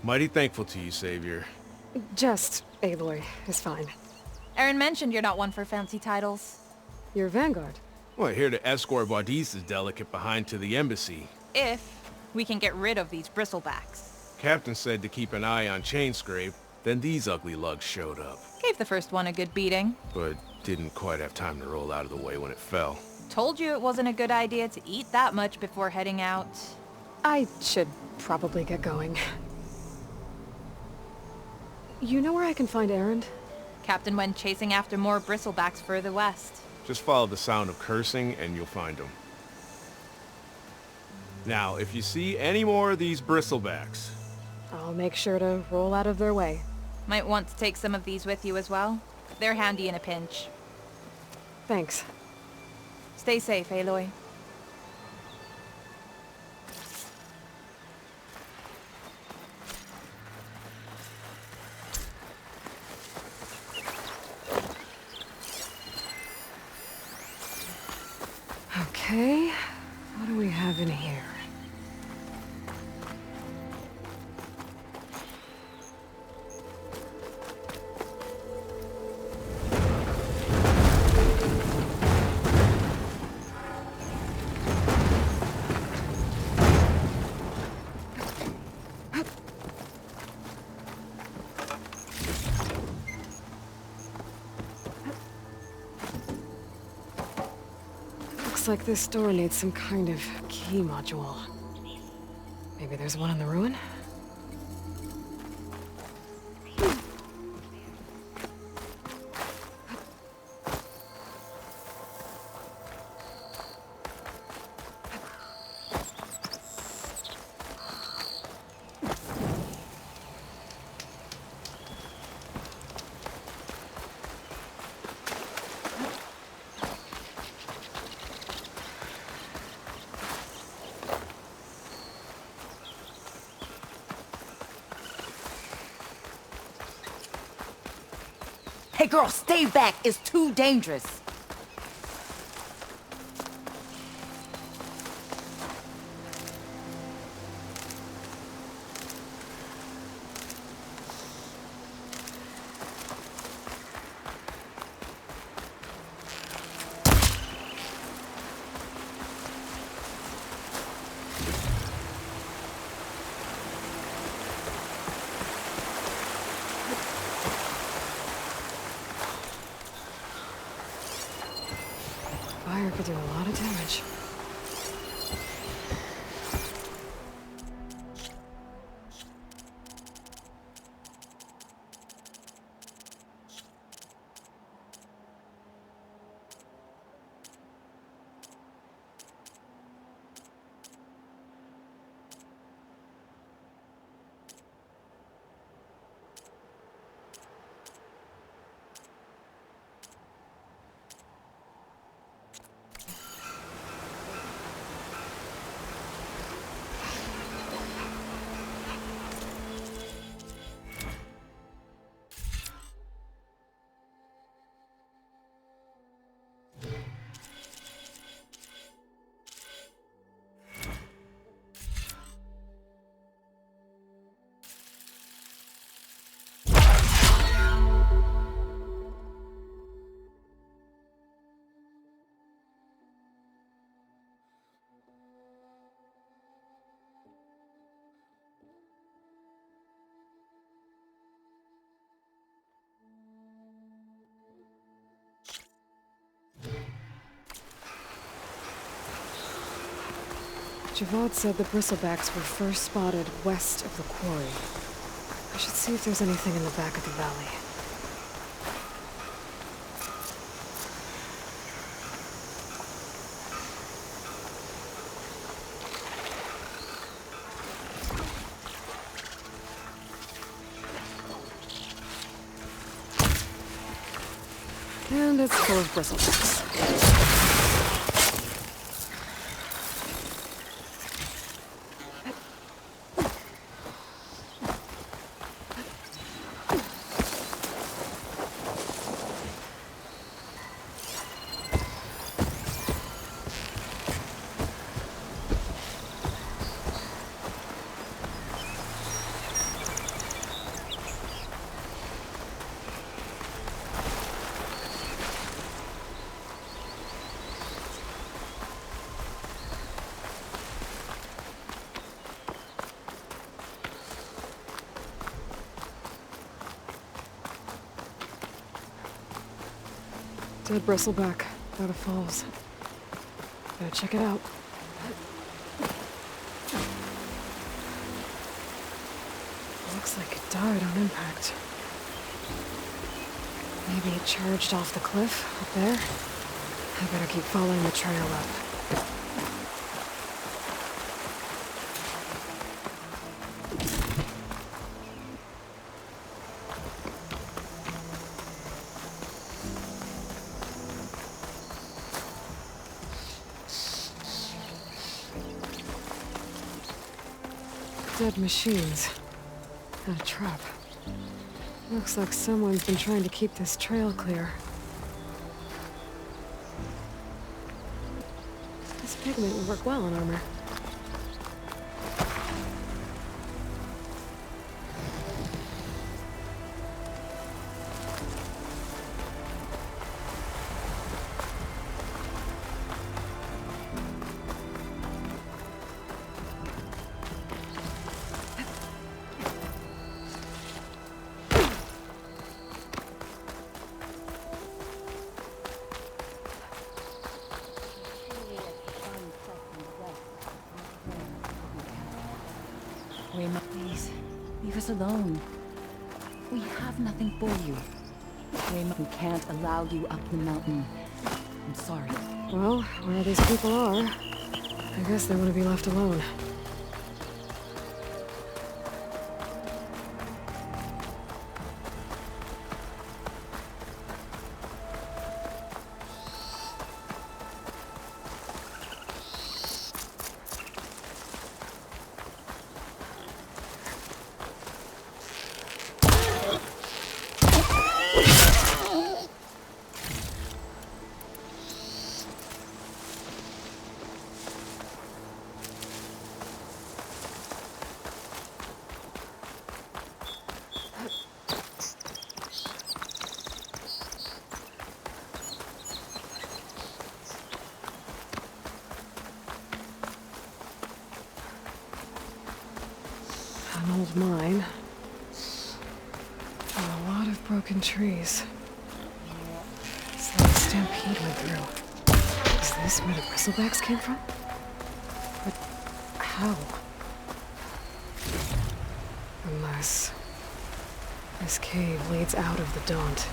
Mighty thankful to you, Savior. Just Aloy is fine. Aaron mentioned you're not one for fancy titles. You're Vanguard. Well, here to escort Wadis' delicate behind to the embassy. If we can get rid of these bristlebacks. Captain said to keep an eye on Chainscrape, then these ugly lugs showed up. Gave the first one a good beating. But didn't quite have time to roll out of the way when it fell. Told you it wasn't a good idea to eat that much before heading out. I should probably get going. You know where I can find Erend? Captain went chasing after more bristlebacks further west. Just follow the sound of cursing and you'll find them. Now, if you see any more of these bristlebacks... I'll make sure to roll out of their way. Might want to take some of these with you as well. They're handy in a pinch. Thanks. Stay safe, Aloy. Okay, what do we have in here? Looks like this door needs some kind of key module. Maybe there's one in the ruin? Hey, girl, stay back. It's too dangerous. Fire could do a lot of damage. Javad said the bristlebacks were first spotted west of the quarry. I should see if there's anything in the back of the valley. And it's full of bristlebacks. Dead bristleback by the falls. Better check it out. Looks like it died on impact. Maybe it charged off the cliff up there. I better keep following the trail up. Dead machines. And a trap. Looks like someone's been trying to keep this trail clear. This pigment would work well on armor. Rayma, please, leave us alone. We have nothing for you. Rayma, we can't allow you up the mountain. I'm sorry. Well, where these people are, I guess they want to be left alone. An old mine. And a lot of broken trees. It's like a stampede went through. Is this where the bristlebacks came from? But how? Unless this cave leads out of the Daunt.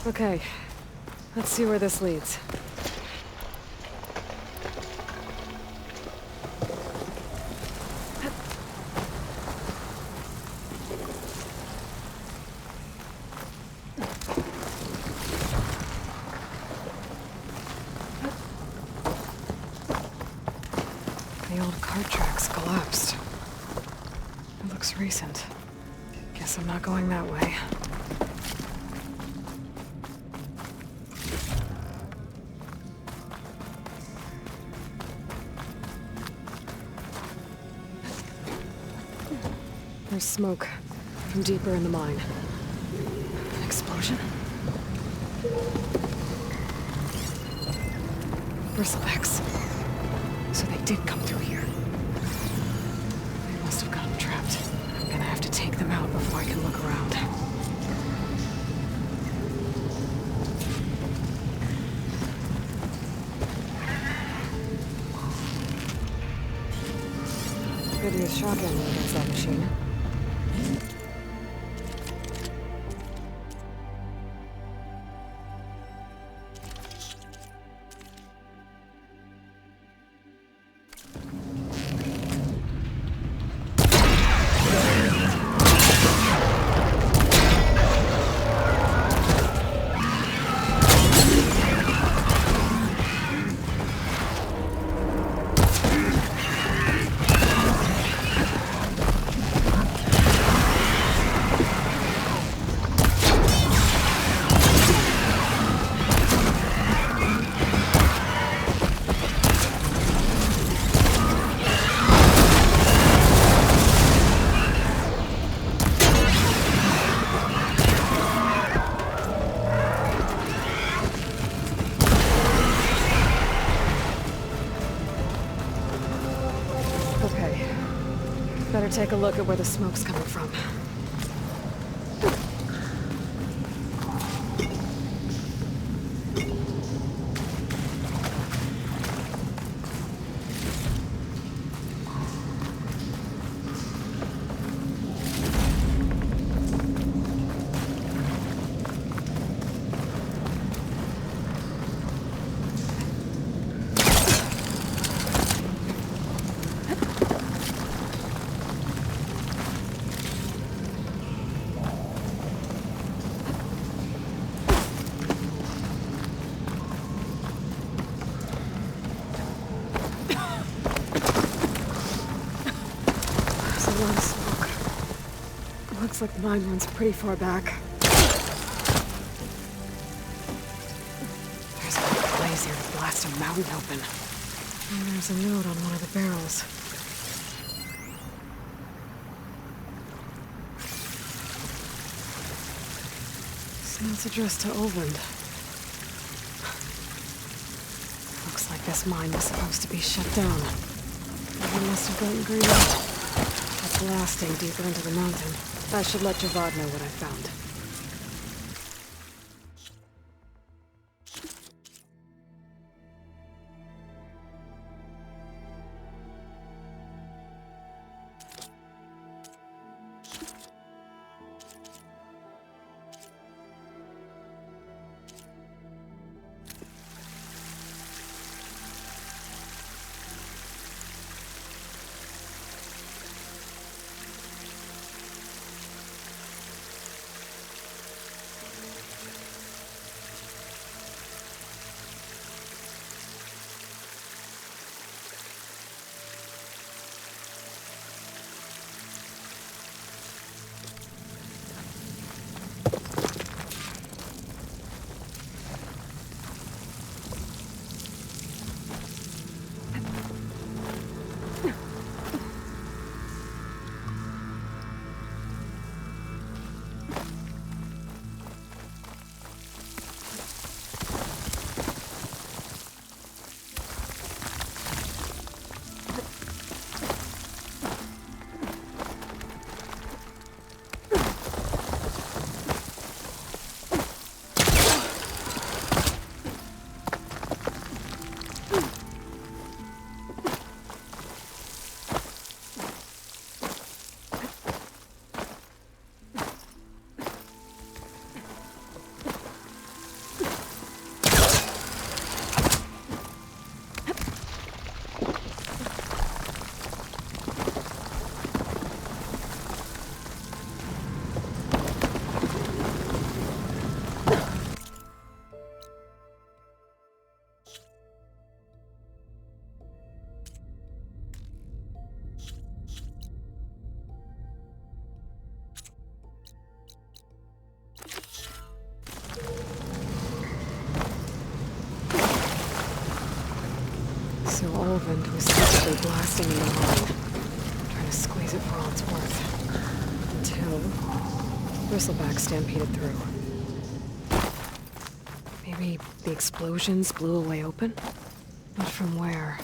Okay, let's see where this leads. The old cart tracks collapsed. It looks recent. Guess I'm not going that way. There's smoke from deeper in the mine. An explosion? Bristlebacks. So they did come through here. They must have gotten trapped. I'm gonna have to take them out before I can look around. Could use shock ammo against that machine. Better take a look at where the smoke's coming from. Looks like the mine runs pretty far back. There's a blaze here to blast a mountain open. And there's a note on one of the barrels. This note's addressed to Olvend. Looks like this mine was supposed to be shut down. He must have gotten greedy. Blasting deeper into the mountain. I should let Javad know what I found. So Olvend was secretly blasting in the line, trying to squeeze it for all it's worth. Until Bristleback stampeded through. Maybe the explosions blew a way open? But from where?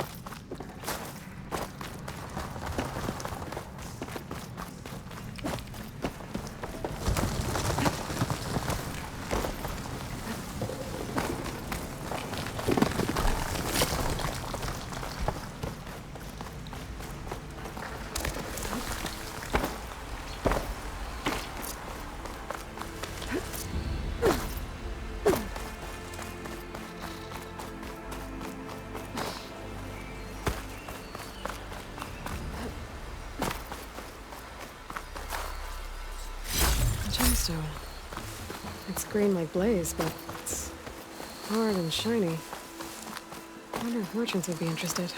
Gemstone. It's green like blaze, but it's hard and shiny. I wonder if merchants would be interested.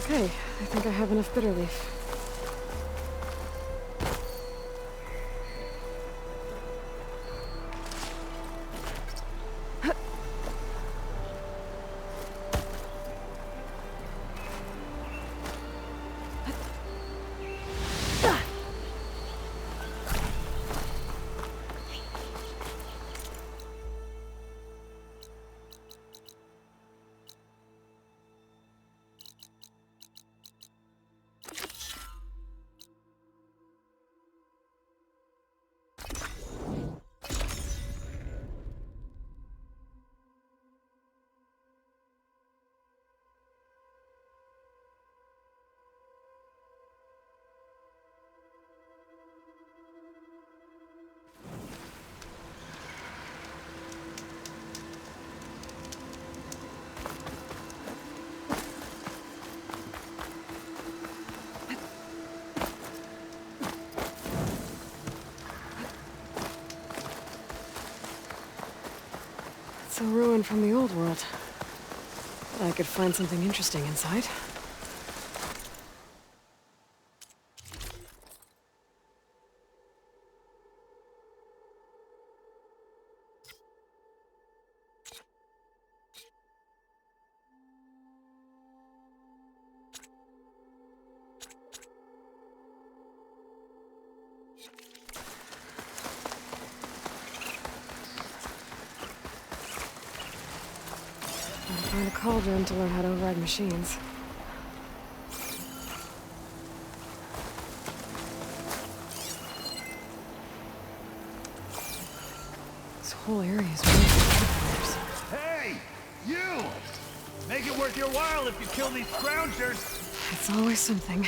Okay, I think I have enough bitter leaf. It's a ruin from the old world. But I could find something interesting inside. Find a cauldron to learn how to override machines. This whole area is really fires. Hey! You! Make it worth your while if you kill these scroungers! It's always something.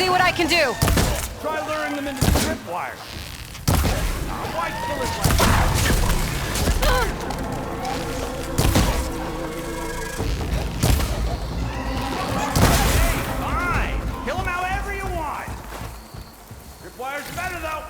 see what I can do. Try luring them into the tripwire. White bullet like fine! Kill them however you want! Tripwire's better, though!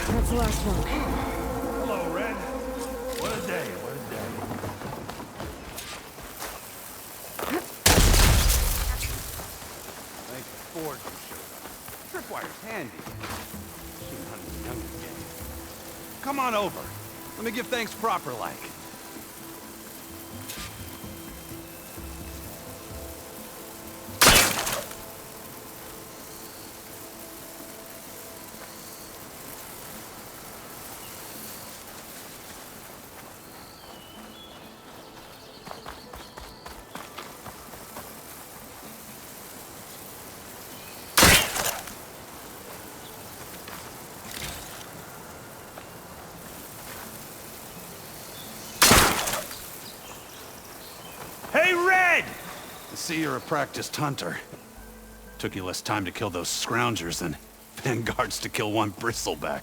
That's the last one. Hello, Red. What a day, what a day. Thank the Ford you showed up. Tripwire's handy. Machine hunting's young again. Come on over. Let me give thanks proper like. Hey, Red! I see you're a practiced hunter. Took you less time to kill those scroungers than Vanguards to kill one bristleback.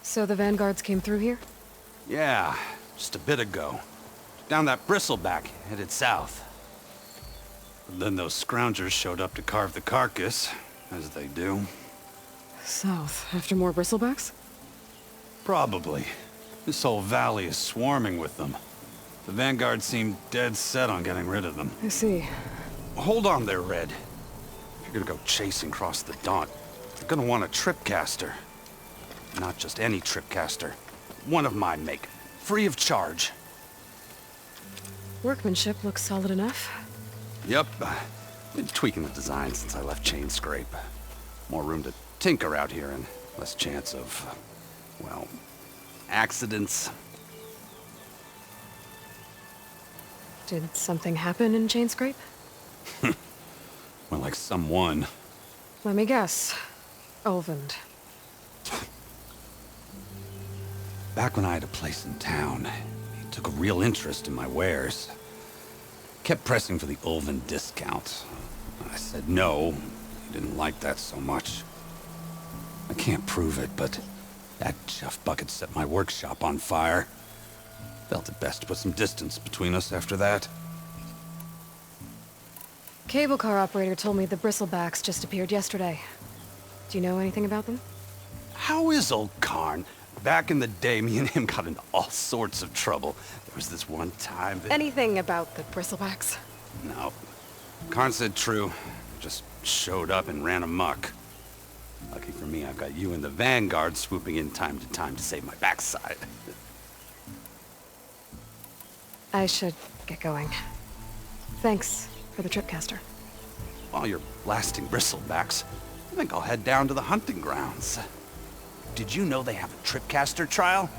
So the Vanguards came through here? Yeah, just a bit ago. Down that bristleback, headed south. But then those scroungers showed up to carve the carcass, as they do. South, after more bristlebacks? Probably. This whole valley is swarming with them. The Vanguard seemed dead set on getting rid of them. I see. Hold on there, Red. If you're gonna go chasing across the Daunt, you're gonna want a tripcaster. Not just any tripcaster. One of mine make. Free of charge. Workmanship looks solid enough. Yep. Been tweaking the design since I left Chain Scrape. More room to tinker out here and less chance of, well, accidents. Did something happen in Chain Scrape? Well, like someone. Let me guess. Ulvund. Back when I had a place in town, he took a real interest in my wares. Kept pressing for the Ulvund discount. I said no. He didn't like that so much. I can't prove it, but that Jeff Bucket set my workshop on fire. Felt it best to put some distance between us after that. Cable car operator told me the bristlebacks just appeared yesterday. Do you know anything about them? How is old Karn? Back in the day, me and him got into all sorts of trouble. There was this one time that... Anything about the bristlebacks? No. Karn said true. Just showed up and ran amok. Lucky for me, I've got you and the Vanguard swooping in time to save my backside. I should get going. Thanks for the tripcaster. While you're blasting bristlebacks, I think I'll head down to the hunting grounds. Did you know they have a tripcaster trial?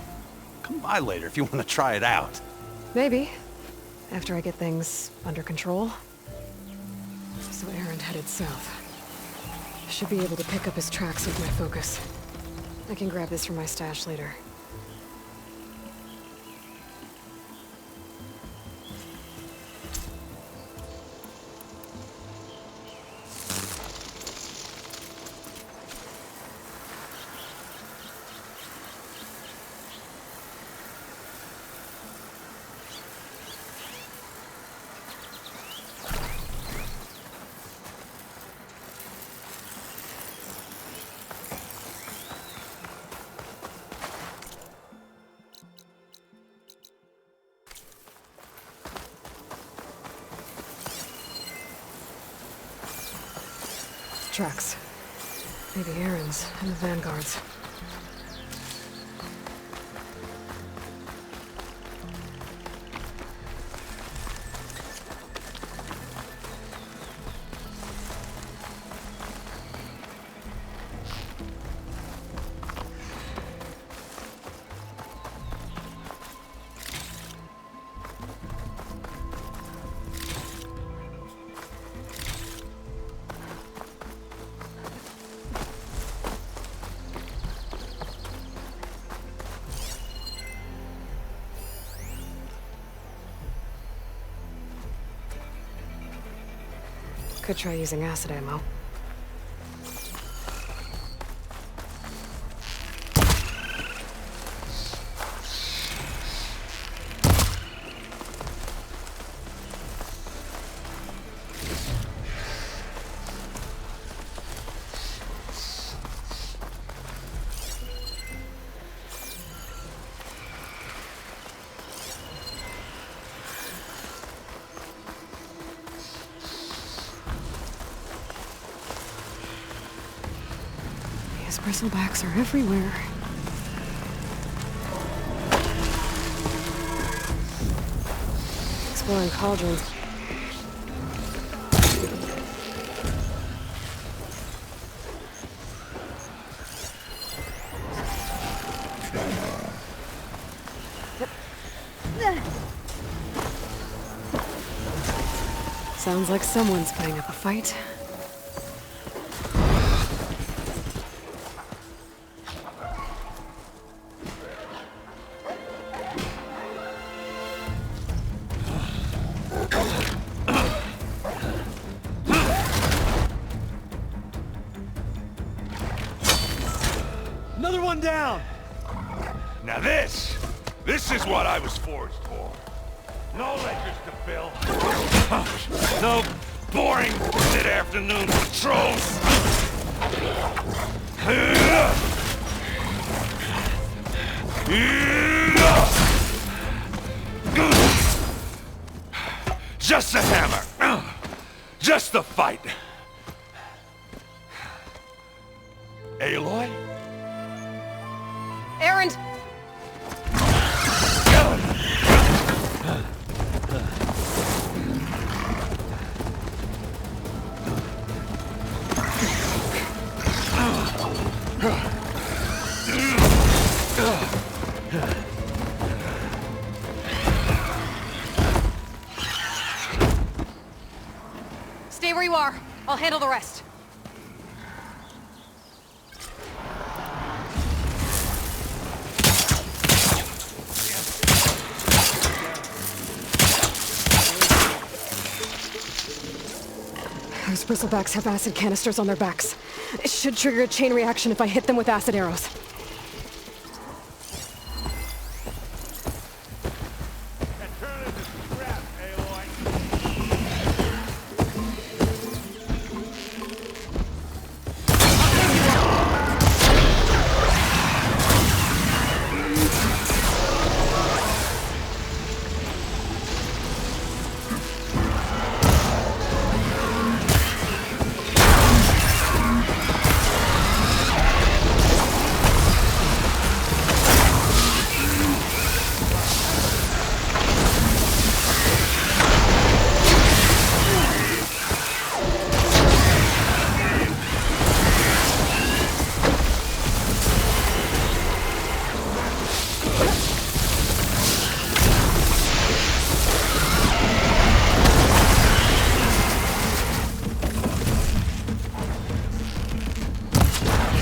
Come by later if you want to try it out. Maybe. After I get things under control. So Erend headed south. Should be able to pick up his tracks with my focus. I can grab this from my stash later. Tracks. Maybe Erend's and the Vanguard's. Could try using acid ammo. These bristlebacks are everywhere. Exploring cauldrons. Sounds like someone's putting up a fight. Another one down! Now this is what I was forged for. No ledgers to fill. No boring mid-afternoon patrols. Just a hammer. Just a fight. Aloy? Erend! Stay where you are. I'll handle the rest. Those bristlebacks have acid canisters on their backs. It should trigger a chain reaction if I hit them with acid arrows.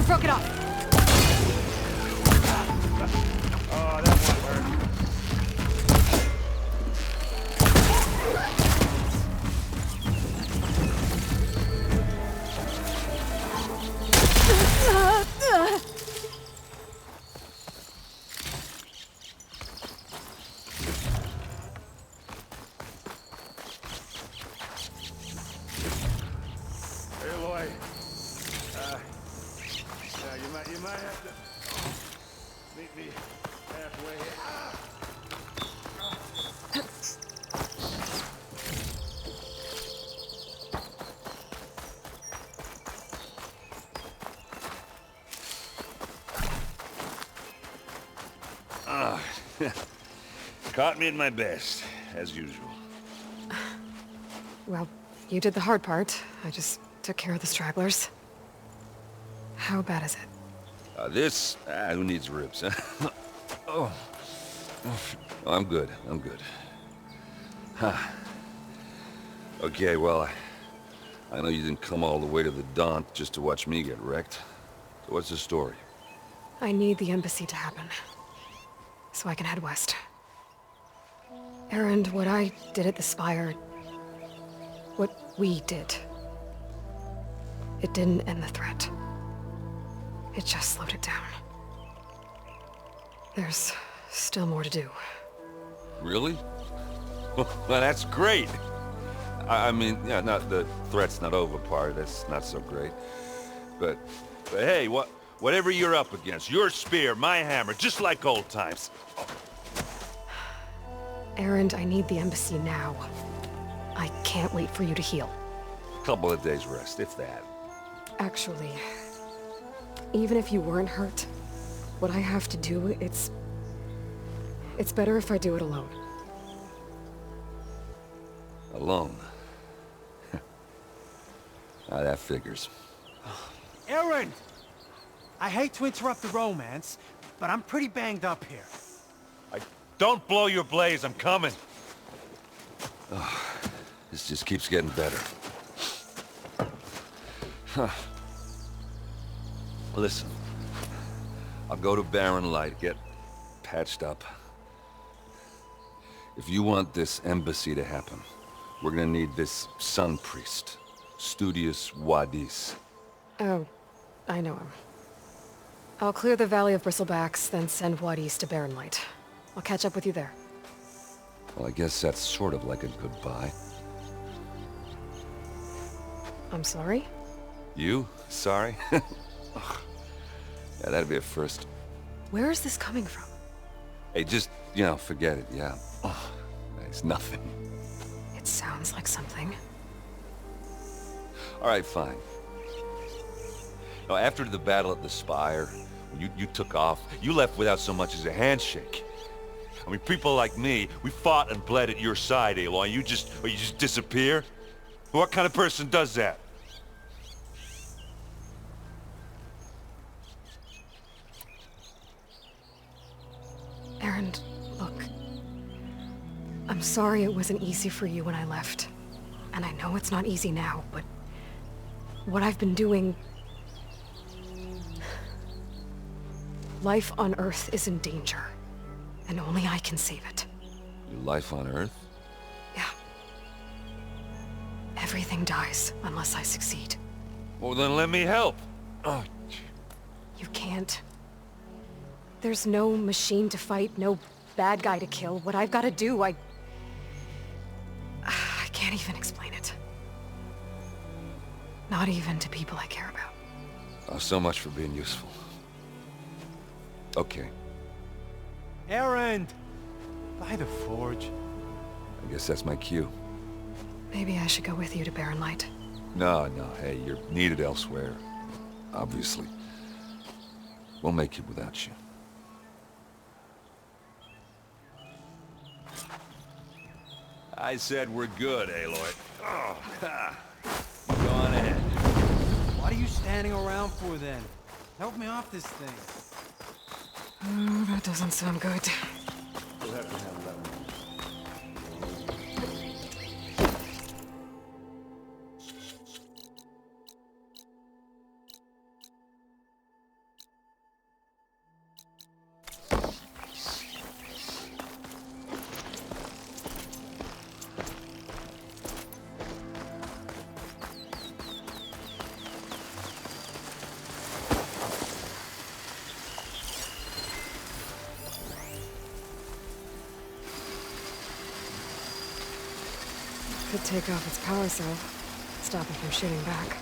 Broke it off. Oh, that one hurt. Aloy. You might have to meet me halfway. Caught me at my best, as usual. Well, you did the hard part. I just took care of the stragglers. How bad is it? Who needs ribs, huh? Oh. I'm good. Huh. Okay, well, I know you didn't come all the way to the Daunt just to watch me get wrecked. So what's the story? I need the embassy to happen, so I can head west. Erend, what I did at the Spire, what we did, It didn't end the threat. It just slowed it down. There's still more to do. Really? Well, that's great. I mean, yeah, not the threat's not over part. That's not so great. But hey, whatever you're up against, your spear, my hammer, just like old times. Erend, I need the embassy now. I can't wait for you to heal. Couple of days rest, if that. Actually, even if you weren't hurt, what I have to do, it's better if I do it alone. Alone? That figures. Erend! I hate to interrupt the romance, but I'm pretty banged up here. Don't blow your blaze, I'm coming. Oh, this just keeps getting better. Huh. Listen, I'll go to Barren Light, get patched up. If you want this embassy to happen, we're gonna need this sun priest, Studius Wadis. Oh, I know him. I'll clear the Valley of Bristlebacks, then send Wadis to Barren Light. I'll catch up with you there. Well, I guess that's sort of like a goodbye. I'm sorry? You? Sorry? Ugh. Yeah, that'd be a first. Where is this coming from? Hey, just, you know, forget it, yeah. Oh, it's nothing. It sounds like something. All right, fine. Now, after the battle at the Spire, when you took off, you left without so much as a handshake. I mean, people like me, we fought and bled at your side, Aloy. You just disappear? What kind of person does that? Erend, look. I'm sorry it wasn't easy for you when I left. And I know it's not easy now, but what I've been doing... Life on Earth is in danger, and only I can save it. Your life on Earth? Yeah. Everything dies unless I succeed. Well, then let me help. Oh. You can't. There's no machine to fight, no bad guy to kill. What I've got to do, I can't even explain it. Not even to people I care about. Oh, so much for being useful. Okay. Erend! By the forge. I guess that's my cue. Maybe I should go with you to Barren Light. No, hey, you're needed elsewhere. Obviously. We'll make it without you. I said we're good, Aloy. Oh, go on ahead. What are you standing around for then? Help me off this thing. Oh, that doesn't sound good. We'll have to handle that one. Could take off its power cell, stop it from shooting back.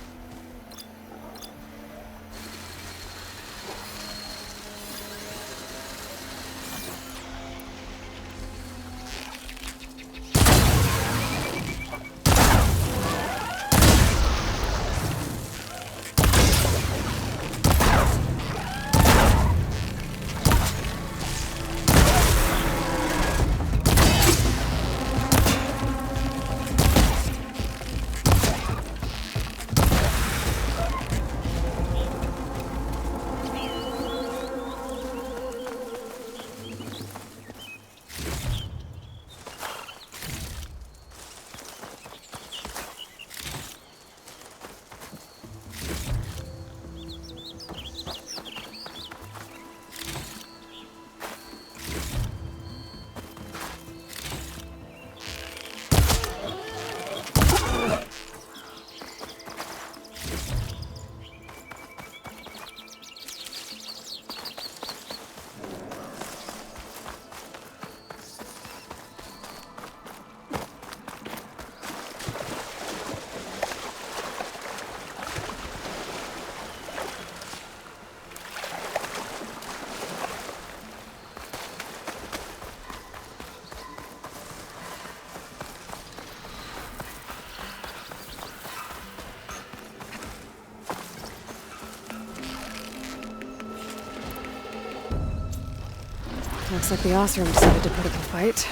Looks like the Osram decided to put up a fight.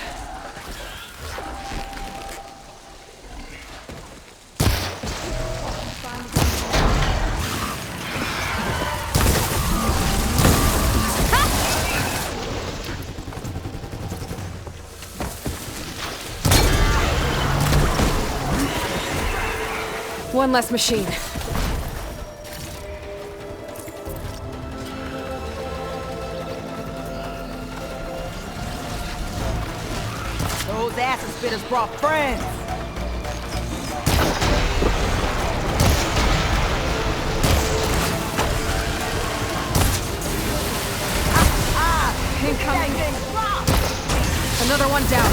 One less machine. Those acid spitters brought friends. Incoming. Another one down.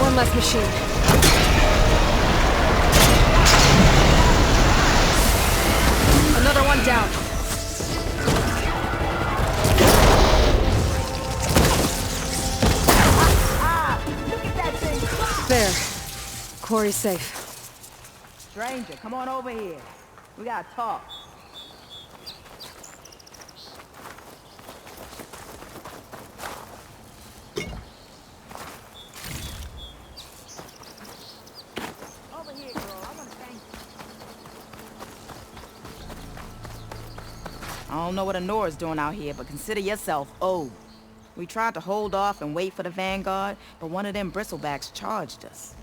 One less machine. Another one down. Look at that thing. There. Quarry's safe. Stranger, come on over here. We gotta talk. Over here, girl. I wanna thank you. I don't know what Honora's doing out here, but consider yourself owed. We tried to hold off and wait for the Vanguard, but one of them bristlebacks charged us.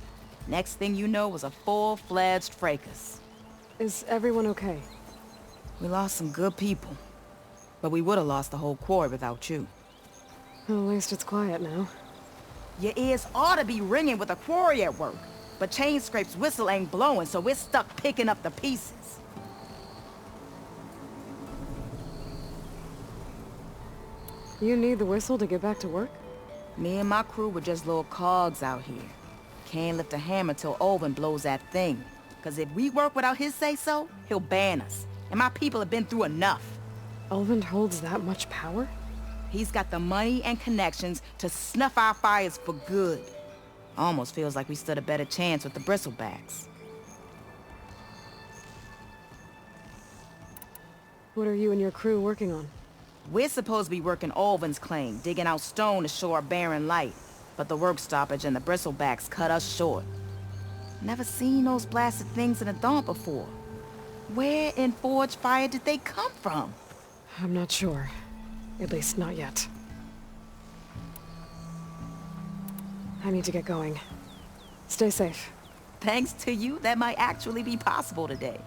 Next thing you know was a full-fledged fracas. Is everyone okay? We lost some good people, but we would have lost the whole quarry without you. At least it's quiet now. Your ears ought to be ringing with a quarry at work, but Chainscrape's whistle ain't blowing, so we're stuck picking up the pieces. You need the whistle to get back to work? Me and my crew were just little cogs out here. Can't lift a hammer till Olvin blows that thing. Cause if we work without his say-so, he'll ban us. And my people have been through enough. Olvin holds that much power? He's got the money and connections to snuff our fires for good. Almost feels like we stood a better chance with the bristlebacks. What are you and your crew working on? We're supposed to be working Olvin's claim, digging out stone to show our barren light. But the work stoppage and the bristlebacks cut us short. Never seen those blasted things in a Daunt before. Where in Forge Fire did they come from? I'm not sure. At least not yet. I need to get going. Stay safe. Thanks to you, that might actually be possible today.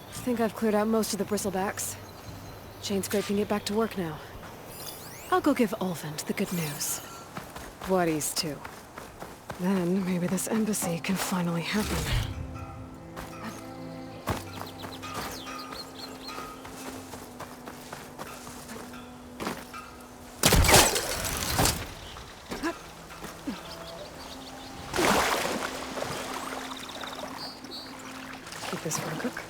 I think I've cleared out most of the bristlebacks. Chainscrape can get back to work now. I'll go give Olvin the good news. Waddy's too. Then maybe this embassy can finally happen. Keep this for a cook.